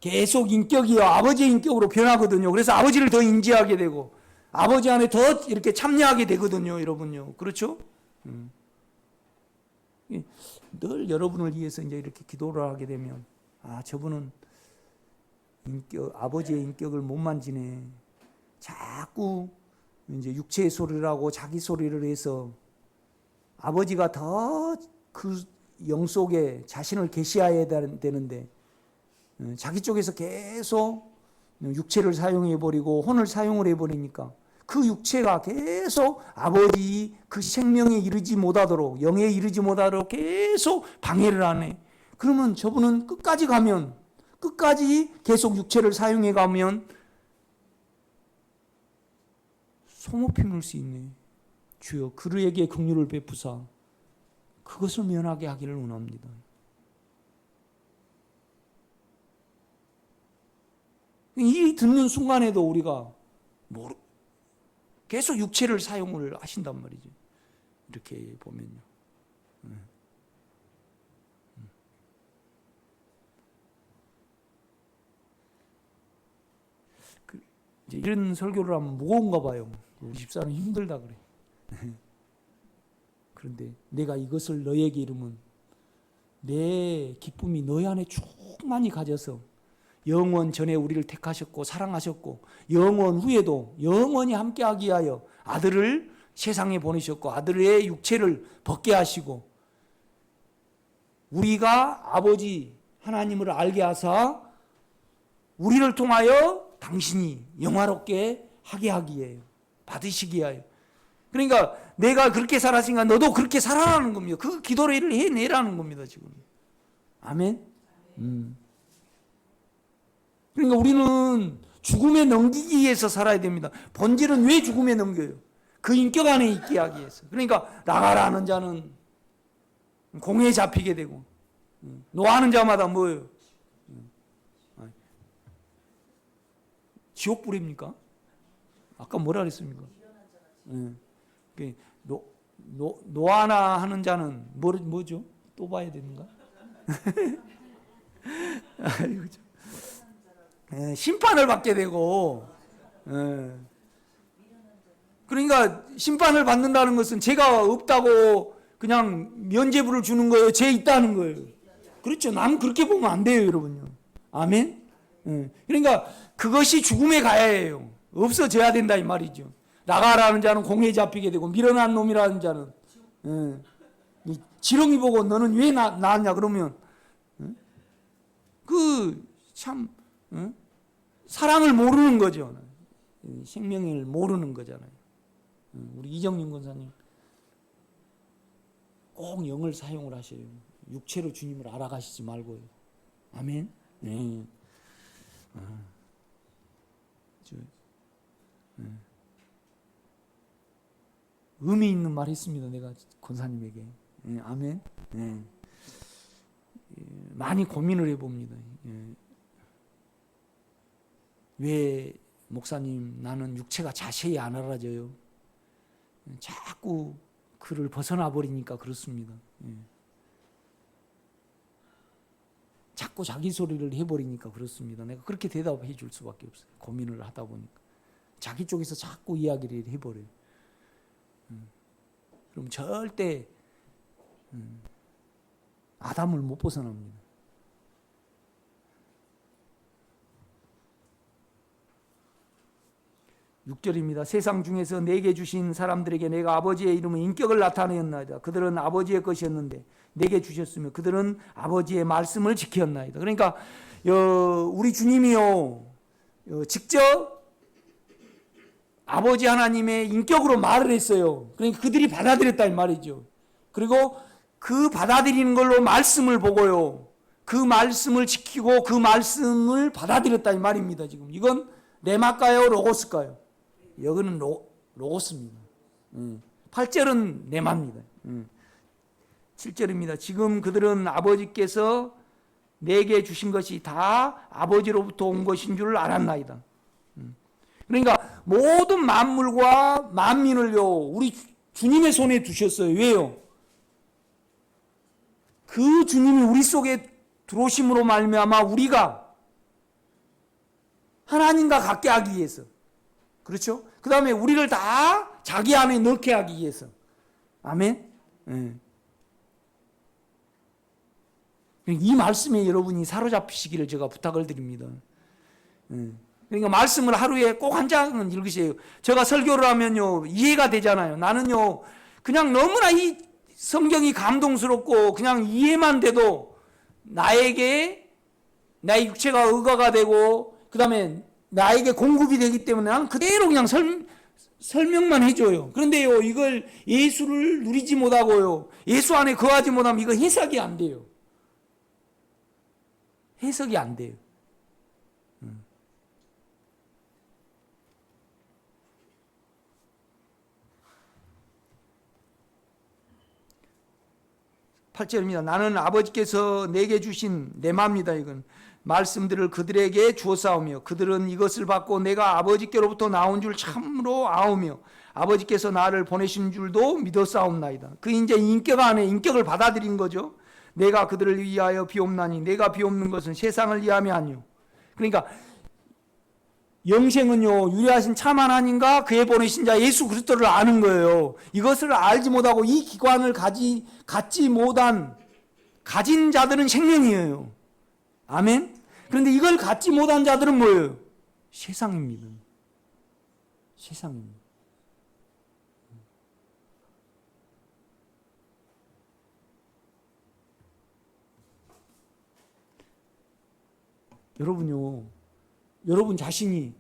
계속 인격이요 아버지의 인격으로 변하거든요. 그래서 아버지를 더 인지하게 되고 아버지 안에 더 이렇게 참여하게 되거든요, 여러분요. 그렇죠? 늘 여러분을 위해서 이제 이렇게 기도를 하게 되면 저분은 아버지의 인격을 못 만지네. 자꾸 이제 육체의 소리를 하고 자기 소리를 해서 아버지가 더 그 영 속에 자신을 계시해야 되는데 자기 쪽에서 계속 육체를 사용해 버리고 혼을 사용을 해 버리니까 그 육체가 계속 아버지 그 생명에 이르지 못하도록, 영에 이르지 못하도록 계속 방해를 하네. 그러면 저분은 끝까지 계속 육체를 사용해 가면 소모피 물 수 있네. 주여 그에게 긍휼을 베푸사 그것을 면하게 하기를 원합니다. 이 듣는 순간에도 우리가 계속 육체를 사용을 하신단 말이죠. 이렇게 보면요. 이제 이런 설교를 하면 무거운가 봐요. 우리 집사는 힘들다 그래. 그런데 내가 이것을 너에게 이르면 내 기쁨이 너희 안에 충만히 가져서 영원 전에 우리를 택하셨고 사랑하셨고 영원 후에도 영원히 함께하기 위하여 아들을 세상에 보내셨고 아들의 육체를 벗게 하시고 우리가 아버지 하나님을 알게 하사 우리를 통하여 당신이 영화롭게 하게 하기 위하여 받으시기 위하여. 그러니까 내가 그렇게 살았으니까 너도 그렇게 살아라는 겁니다. 그 기도를 해내라는 겁니다, 지금. 아멘. 그러니까 우리는 죽음에 넘기기 위해서 살아야 됩니다. 본질은 왜 죽음에 넘겨요? 그 인격 안에 있게 하기 위해서. 그러니까 나가라 하는 자는 공에 잡히게 되고 노하는 자마다 뭐예요? 지옥불입니까? 아까 뭐라 그랬습니까? 노하나 하는 자는 뭐죠? 또 봐야 되는가? 심판을 받게 되고, 그러니까 심판을 받는다는 것은 죄가 없다고 그냥 면죄부를 주는 거예요? 죄 있다는 거예요. 그렇죠. 남 그렇게 보면 안 돼요, 여러분요. 아멘. 그러니까 그것이 죽음에 가야 해요. 없어져야 된다 이 말이죠. 나가라는 자는 공에 잡히게 되고 미련한 놈이라는 자는 지렁이 보고 너는 왜 나왔냐 그러면 그 참 사랑을 모르는 거죠. 생명을 모르는 거잖아요. 우리 이정림 권사님 꼭 영을 사용을 하셔요. 육체로 주님을 알아가시지 말고요. 아멘. 네. 의미 있는 말 했습니다. 내가 권사님에게. 아멘. 많이 고민을 해봅니다. 왜 목사님 나는 육체가 자세히 안 알아져요? 자꾸 그를 벗어나 버리니까 그렇습니다. 자꾸 자기 소리를 해버리니까 그렇습니다. 내가 그렇게 대답해 줄 수밖에 없어요. 고민을 하다 보니까 자기 쪽에서 자꾸 이야기를 해버려요. 그럼 절대 아담을 못 벗어납니다. 6절입니다. 세상 중에서 내게 주신 사람들에게 내가 아버지의 이름의 인격을 나타내었나이다. 그들은 아버지의 것이었는데 내게 주셨으며 그들은 아버지의 말씀을 지켰나이다. 그러니까 우리 주님이요 직접 아버지 하나님의 인격으로 말을 했어요. 그러니까 그들이 받아들였다는 말이죠. 그리고 그 받아들이는 걸로 말씀을 보고요. 그 말씀을 지키고 그 말씀을 받아들였다는 말입니다. 지금 이건 레마일까요? 로고스일까요? 여기는 로고스입니다. 8절은 레마입니다. 7절입니다. 지금 그들은 아버지께서 내게 주신 것이 다 아버지로부터 온 것인 줄 알았나이다. 그러니까 모든 만물과 만민을요 우리 주님의 손에 두셨어요. 왜요? 그 주님이 우리 속에 들어오심으로 말미암아 우리가 하나님과 같게 하기 위해서, 그렇죠? 그 다음에 우리를 다 자기 안에 넣게 하기 위해서. 아멘. 이 말씀에 여러분이 사로잡히시기를 제가 부탁을 드립니다. 그러니까 말씀을 하루에 꼭 한 장은 읽으세요. 제가 설교를 하면요 이해가 되잖아요. 나는요 그냥 너무나 이 성경이 감동스럽고 그냥 이해만 돼도 나에게 나의 육체가 의가가 되고 그 다음에 나에게 공급이 되기 때문에 나는 그대로 그냥 설명만 해줘요. 그런데요 이걸 예수를 누리지 못하고요 예수 안에 거하지 못하면 이거 해석이 안 돼요. 해석이 안 돼요. 8절입니다. 나는 아버지께서 내게 주신 내 맘입니다. 이건 말씀들을 그들에게 주었사오며 그들은 이것을 받고 내가 아버지께로부터 나온 줄 참으로 아오며 아버지께서 나를 보내신 줄도 믿었사옵나이다. 그 이제 인격 안에 인격을 받아들인 거죠. 내가 그들을 위하여 비옵나니 내가 비옵는 것은 세상을 위함이 아니요. 그러니까 영생은요 유리하신 참 하나님과 그의 보내신 자 예수 그리스도를 아는 거예요. 이것을 알지 못하고 이 기관을 갖지 못한 가진 자들은 생명이에요. 아멘. 그런데 이걸 갖지 못한 자들은 뭐예요? 세상입니다. 세상입니다. 여러분요 여러분 자신이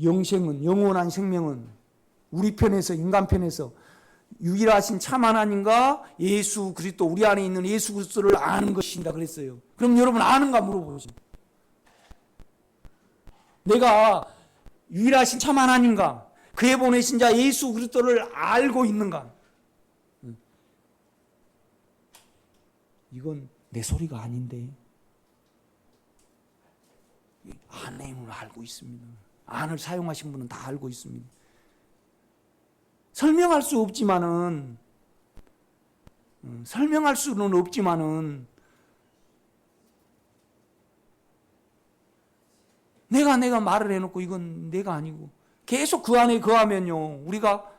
영생은 영원한 생명은 우리 편에서 인간 편에서 유일하신 참 하나님과 예수 그리스도 우리 안에 있는 예수 그리스도를 아는 것이다 그랬어요. 그럼 여러분 아는가 물어보세요. 내가 유일하신 참 하나님과 그의 보내신 자 예수 그리스도를 알고 있는가? 이건 내 소리가 아닌데 안을 알고 있습니다. 안을 사용하신 분은 다 알고 있습니다. 설명할 수 없지만은 설명할 수는 없지만은 내가 말을 해놓고 이건 내가 아니고 계속 그 안에 거하면요 우리가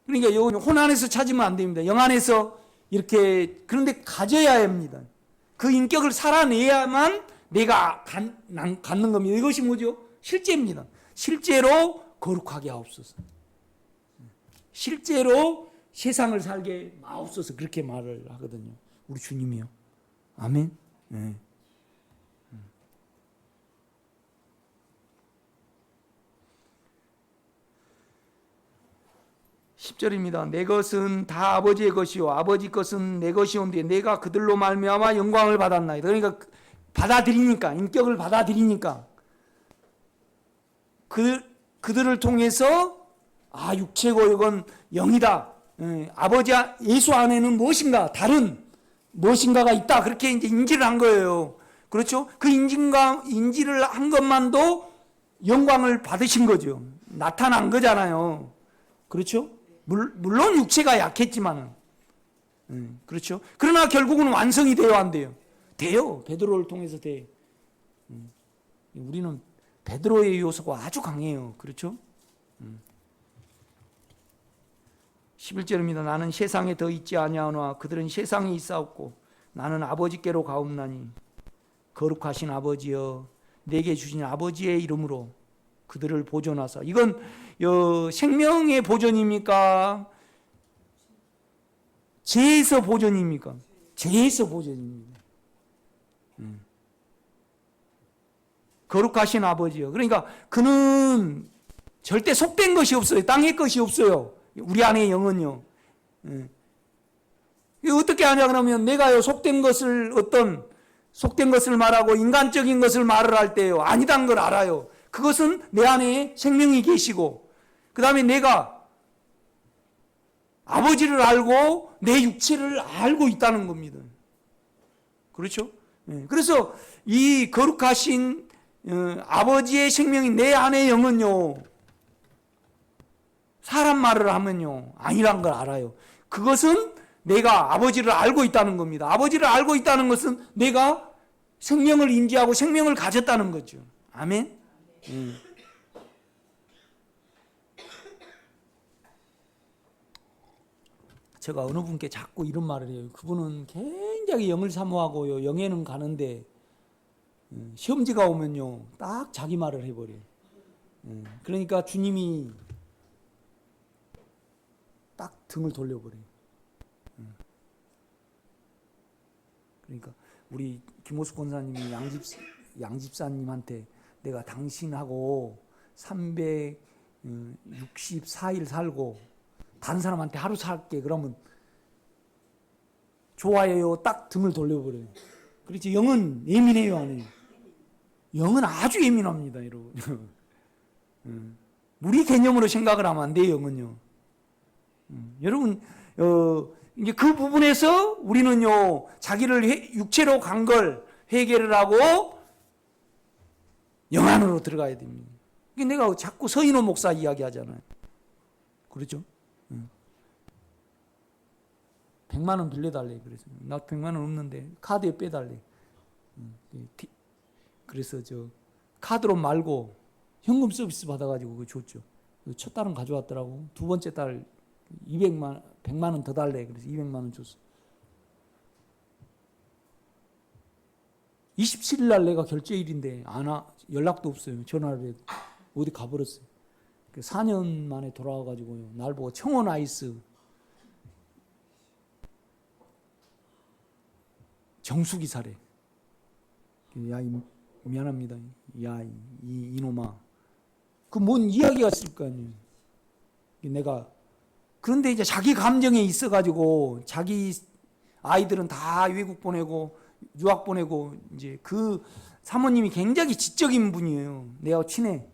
그러니까 혼 안에서 찾으면 안 됩니다. 영 안에서 이렇게 그런데 가져야 합니다. 그 인격을 살아내야만 내가 갖는 겁니다. 이것이 뭐죠? 실제입니다. 실제로 거룩하게 하옵소서. 실제로 세상을 살게 하옵소서. 그렇게 말을 하거든요. 우리 주님이요. 아멘. 네. 10절입니다. 내 것은 다 아버지의 것이요 아버지 것은 내 것이온데 내가 그들로 말미암아 영광을 받았나이다. 그러니까 받아들이니까, 인격을 받아들이니까 그들을 통해서 육체고 이건 영이다. 아버지 예수 안에는 무엇인가 다른 무엇인가가 있다. 그렇게 이제 인지를 한 거예요. 그렇죠? 그 인지를 한 것만도 영광을 받으신 거죠. 나타난 거잖아요. 그렇죠? 물론 육체가 약했지만, 그렇죠? 그러나 결국은 완성이 돼요, 안 돼요? 돼요. 베드로를 통해서 돼요. 우리는 베드로의 요소가 아주 강해요. 그렇죠? 11절입니다. 나는 세상에 더 있지 아니하노라. 그들은 세상에 있사옵고 나는 아버지께로 가옵나니 거룩하신 아버지여 내게 주신 아버지의 이름으로 그들을 보존하사. 이건 생명의 보존입니까? 죄에서 보존입니까? 죄에서 보존입니다. 거룩하신 아버지요. 그러니까 그는 절대 속된 것이 없어요. 땅의 것이 없어요. 우리 안에 영은요. 어떻게 하냐 그러면 내가요 속된 것을 속된 것을 말하고 인간적인 것을 말을 할 때요 아니다는 걸 알아요. 그것은 내 안에 생명이 계시고 그 다음에 내가 아버지를 알고 내 육체를 알고 있다는 겁니다. 그렇죠? 그래서 이 거룩하신 아버지의 생명이 내 안에 영은요 사람 말을 하면요 아니란 걸 알아요. 그것은 내가 아버지를 알고 있다는 겁니다. 아버지를 알고 있다는 것은 내가 생명을 인지하고 생명을 가졌다는 거죠. 아멘. 제가 어느 분께 자꾸 이런 말을 해요. 그분은 굉장히 영을 사모하고요 영에는 가는데 시험지가 오면요 딱 자기 말을 해버려요. 그러니까 주님이 딱 등을 돌려버려요. 그러니까 우리 김호숙 권사님이 양집사님한테 내가 당신하고 364일 살고 다른 사람한테 하루 살게 그러면 좋아해요. 딱 등을 돌려버려요. 그렇지. 영은 예민해요, 안 해요? 영은 아주 예민합니다, 여러분. 우리 개념으로 생각을 하면 안 돼요, 영은요. 여러분, 이제 그 부분에서 우리는요, 자기를 육체로 간 걸 해결을 하고 영 안으로 들어가야 됩니다. 내가 자꾸 서인호 목사 이야기 하잖아요. 그렇죠? 100만 원 빌려달래. 그래서 나 100만 원 없는데 카드에 빼달래. 그래서 카드로 말고 현금 서비스 받아가지고 그거 줬죠. 첫 달은 가져왔더라고. 두 번째 달 100만 원 더 달래. 그래서 200만 원 줬어. 27일 날 내가 결제일인데 연락도 없어요. 전화를 해도 어디 가버렸어요. 4년 만에 돌아와가지고요. 날 보고 청원 아이스 정수기 사래. 야, 미안합니다. 야, 이놈아. 그 뭔 이야기가 있을 거 아니에요. 내가 그런데 이제 자기 감정에 있어가지고 자기 아이들은 다 외국 보내고 유학 보내고 이제 그 사모님이 굉장히 지적인 분이에요. 내가 친해.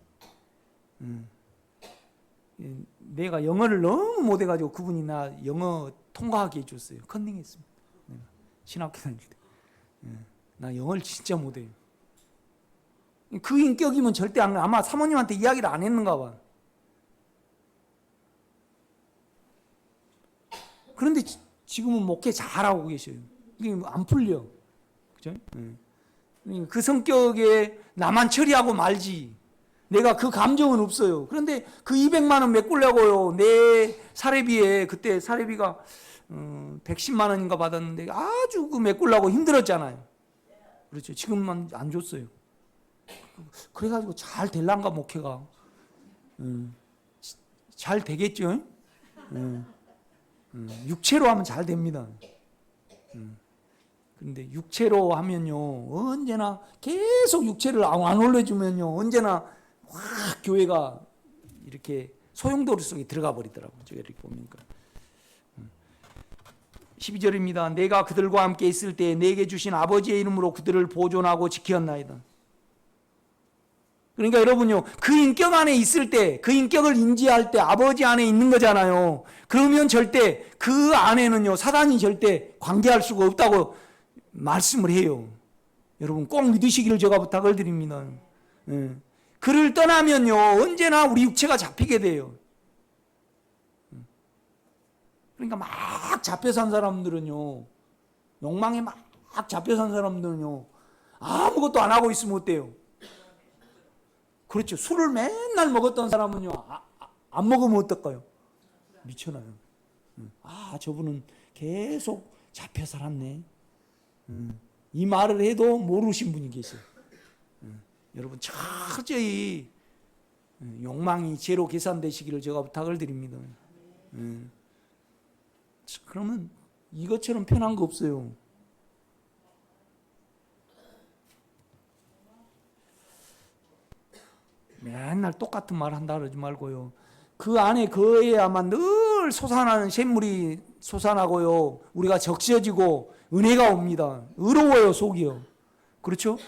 내가 영어를 너무 못해가지고 그분이 나 영어 통과하게 해줬어요. 컨닝했습니다. 신학교 다닐 때. 나 영어를 진짜 못해요. 그 인격이면 절대 아마 사모님한테 이야기를 안 했는가 봐. 그런데 지금은 목회 잘하고 계셔요. 이게 안 풀려. 그죠? 그 성격에 나만 처리하고 말지. 내가 그 감정은 없어요. 그런데 그 200만 원 메꾸려고요. 내 사례비에 그때 사례비가 110만 원인가 받았는데 아주 그 메꾸려고 힘들었잖아요. 그렇죠. 지금만 안 줬어요. 그래가지고 잘 될란가 목회가. 잘 되겠죠. 육체로 하면 잘 됩니다. 그런데 육체로 하면요 언제나 계속 육체를 안 올려주면요 언제나 확 교회가 이렇게 소용돌이 속에 들어가 버리더라고요. 제가 이렇게 보니까. 12절입니다. 내가 그들과 함께 있을 때 내게 주신 아버지의 이름으로 그들을 보존하고 지켰나이다. 그러니까 여러분요, 그 인격 안에 있을 때, 그 인격을 인지할 때 아버지 안에 있는 거잖아요. 그러면 절대 그 안에는요, 사단이 절대 관계할 수가 없다고 말씀을 해요. 여러분 꼭 믿으시기를 제가 부탁을 드립니다. 그를 떠나면요, 언제나 우리 육체가 잡히게 돼요. 그러니까 막 잡혀 산 사람들은요, 욕망에 막 잡혀 산 사람들은요, 아무것도 안 하고 있으면 어때요? 그렇죠. 술을 맨날 먹었던 사람은요, 안 먹으면 어떨까요? 미쳐나요. 저분은 계속 잡혀 살았네. 이 말을 해도 모르신 분이 계세요. 여러분 철저히 욕망이 제로 계산되시기를 제가 부탁을 드립니다. 그러면 이것처럼 편한 거 없어요. 맨날 똑같은 말 한다 그러지 말고요. 그 안에 거해야만 늘 솟아나는 샘물이 솟아나고요. 우리가 적셔지고 은혜가 옵니다. 의로워요, 속이요. 그렇죠?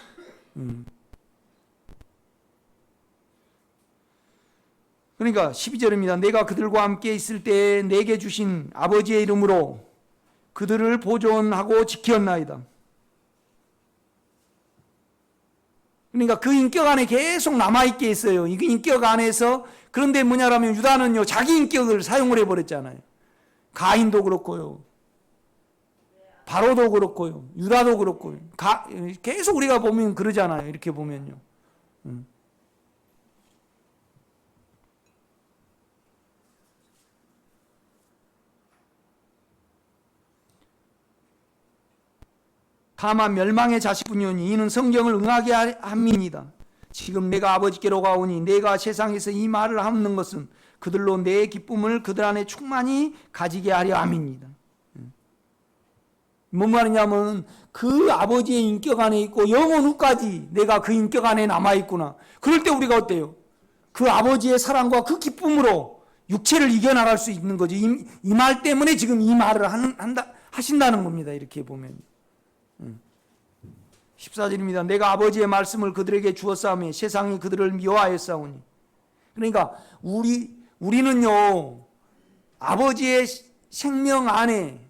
그러니까 12절입니다. 내가 그들과 함께 있을 때 내게 주신 아버지의 이름으로 그들을 보존하고 지켰나이다. 그러니까 그 인격 안에 계속 남아있게 했어요. 이 인격 안에서. 그런데 뭐냐라면 유다는요, 자기 인격을 사용을 해버렸잖아요. 가인도 그렇고요, 바로도 그렇고요, 유다도 그렇고요. 계속 우리가 보면 그러잖아요. 이렇게 보면요. 다만 멸망의 자식뿐이오니 이는 성경을 응하게 함이니이다. 지금 내가 아버지께로 가오니 내가 세상에서 이 말을 하는 것은 그들로 내 기쁨을 그들 안에 충만히 가지게 하려 함이니이다. 뭔 말이냐면 그 아버지의 인격 안에 있고 영원 후까지 내가 그 인격 안에 남아있구나. 그럴 때 우리가 어때요? 그 아버지의 사랑과 그 기쁨으로 육체를 이겨나갈 수 있는 거죠. 이 말 때문에 지금 이 말을 하신다는 겁니다. 이렇게 보면 14절입니다. 내가 아버지의 말씀을 그들에게 주었사오며 세상이 그들을 미워하였사오니. 그러니까 우리는요, 아버지의 생명 안에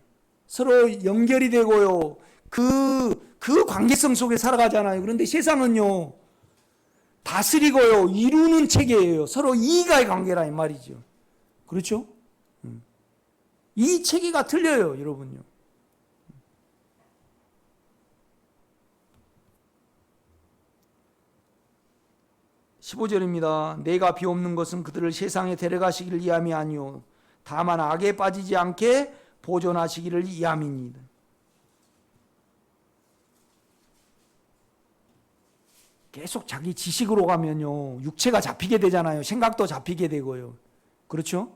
서로 연결이 되고요, 그 관계성 속에 살아가잖아요. 그런데 세상은요, 다스리고요, 이루는 체계예요. 서로 이익의 관계라 이 말이죠. 그렇죠? 이 체계가 틀려요, 여러분요. 15절입니다. 내가 비옵는 것은 그들을 세상에 데려가시기를 이함이 아니요 다만 악에 빠지지 않게 보존하시기를 이함이니이다. 계속 자기 지식으로 가면요, 육체가 잡히게 되잖아요. 생각도 잡히게 되고요. 그렇죠?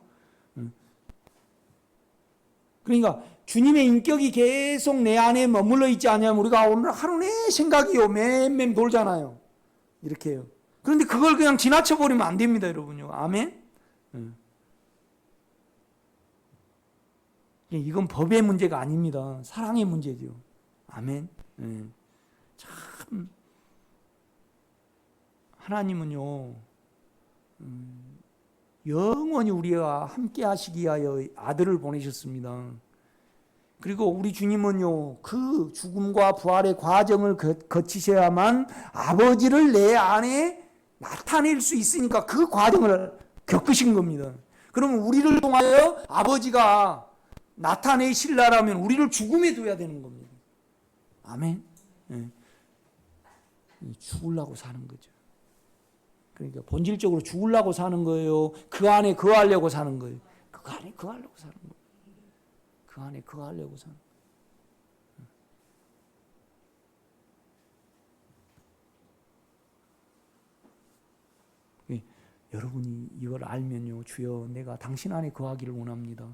그러니까 주님의 인격이 계속 내 안에 머물러 있지 않냐면 우리가 오늘 하루 내 생각이요 맴맴 돌잖아요. 이렇게요. 그런데 그걸 그냥 지나쳐 버리면 안 됩니다, 여러분요. 아멘. 이건 법의 문제가 아닙니다. 사랑의 문제죠. 아멘. 참 하나님은요, 영원히 우리와 함께 하시기 위하여 아들을 보내셨습니다. 그리고 우리 주님은요, 그 죽음과 부활의 과정을 거치셔야만 아버지를 내 안에 나타낼 수 있으니까 그 과정을 겪으신 겁니다. 그러면 우리를 통하여 아버지가 나타내실라라면 우리를 죽음에 둬야 되는 겁니다. 아멘. 죽으려고 사는 거죠. 그러니까 본질적으로 죽으려고 사는 거예요? 그 안에 거하려고 사는 거예요? 그 안에 거하려고 사는 거예요. 그 안에 거하려고 사는 거예요. 여러분이 이걸 알면요, 주여 내가 당신 안에 거하기를 원합니다.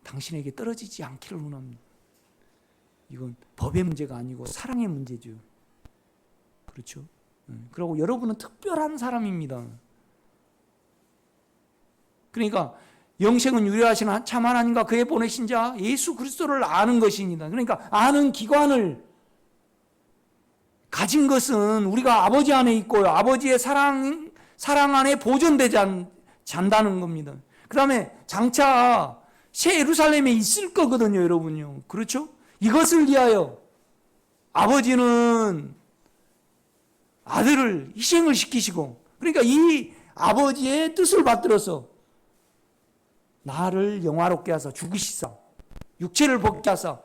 당신에게 떨어지지 않기를 원합니다. 이건 법의 문제가 아니고 사랑의 문제죠. 그렇죠? 그리고 여러분은 특별한 사람입니다. 그러니까 영생은 유리하신 참 하나님과 그의 보내신 자 예수 그리스도를 아는 것입니다. 그러니까 아는 기관을 가진 것은 우리가 아버지 안에 있고요. 아버지의 사랑 안에 보존되지 않는다는 겁니다. 그 다음에 장차 새 예루살렘에 있을 거거든요, 여러분요. 그렇죠? 이것을 위하여 아버지는 아들을 희생을 시키시고, 그러니까 이 아버지의 뜻을 받들어서 나를 영화롭게 하사 죽이시사 육체를 벗게 하사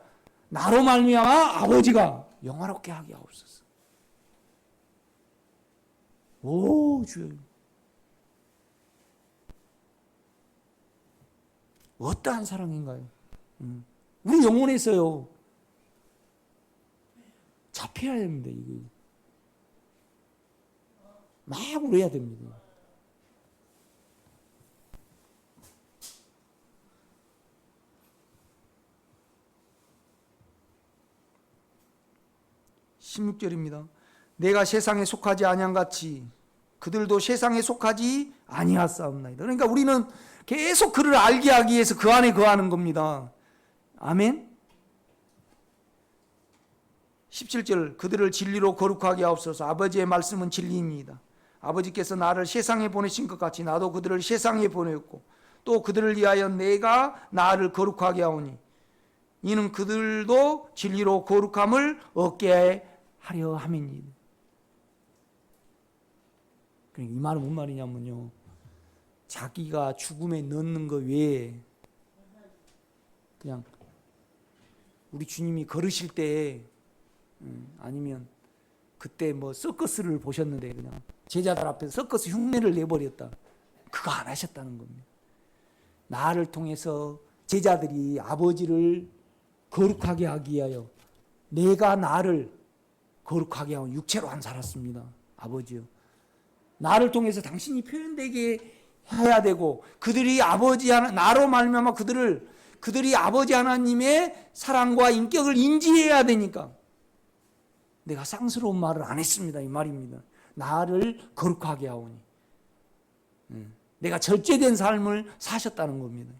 나로 말미암아 아버지가 영화롭게 하게 하옵소서. 오 주여, 어떠한 사랑인가요? 우리 영혼에서요 잡혀야 됩니다. 이거 막 울어야 됩니다. (16절입니다) 내가 세상에 속하지 아니한같이 그들도 세상에 속하지 아니하사옵나이다. 그러니까 우리는 계속 그를 알게 하기 위해서 그 안에 거하는 겁니다. 아멘. 17절 그들을 진리로 거룩하게 하옵소서. 아버지의 말씀은 진리입니다. 아버지께서 나를 세상에 보내신 것 같이 나도 그들을 세상에 보냈고 또 그들을 위하여 내가 나를 거룩하게 하오니 이는 그들도 진리로 거룩함을 얻게 하려 함이니이다. 이 말은 뭔 말이냐면요, 자기가 죽음에 넣는 것 외에 그냥 우리 주님이 걸으실 때 아니면 그때 뭐 서커스를 보셨는데 그냥 제자들 앞에서 서커스 흉내를 내버렸다, 그거 안 하셨다는 겁니다. 나를 통해서 제자들이 아버지를 거룩하게 하기 위하여 내가 나를 거룩하게 하고 육체로 안 살았습니다. 아버지요, 나를 통해서 당신이 표현되게 해야 되고 그들이 아버지 하나 나로 말미암아 그들이 아버지 하나님의 사랑과 인격을 인지해야 되니까 내가 쌍스러운 말을 안 했습니다. 이 말입니다. 나를 거룩하게 하오니 내가 절제된 삶을 사셨다는 겁니다.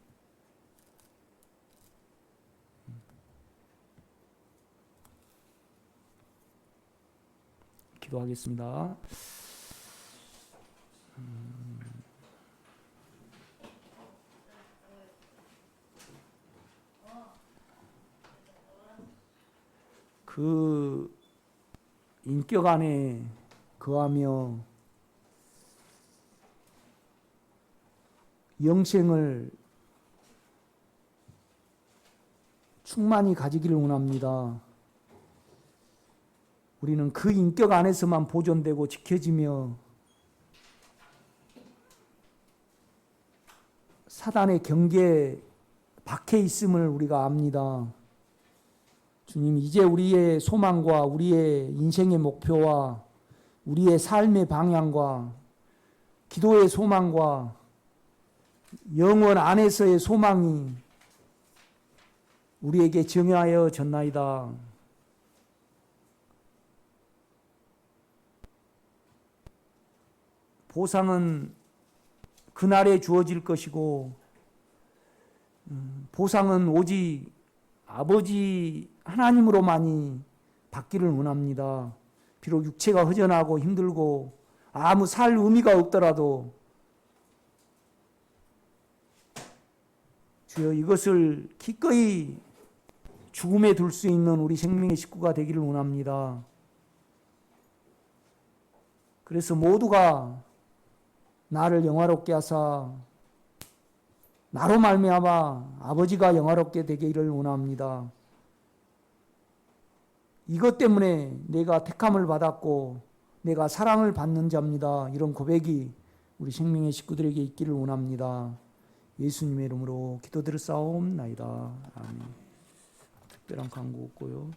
기도하겠습니다. 그 인격 안에 거하며 영생을 충만히 가지기를 원합니다. 우리는 그 인격 안에서만 보존되고 지켜지며 사단의 경계에 박해 있음을 우리가 압니다. 주님, 이제 우리의 소망과 우리의 인생의 목표와 우리의 삶의 방향과 기도의 소망과 영원 안에서의 소망이 우리에게 정하여 졌나이다. 보상은 그날에 주어질 것이고 보상은 오직 아버지 하나님으로만이 받기를 원합니다. 비록 육체가 허전하고 힘들고 아무 살 의미가 없더라도 주여 이것을 기꺼이 죽음에 둘 수 있는 우리 생명의 식구가 되기를 원합니다. 그래서 모두가 나를 영화롭게 하사 나로 말미암아 아버지가 영화롭게 되기를 원합니다. 이것 때문에 내가 택함을 받았고 내가 사랑을 받는 자입니다. 이런 고백이 우리 생명의 식구들에게 있기를 원합니다. 예수님의 이름으로 기도드렸사옵나이다. 아멘. 특별한 광고 없고요.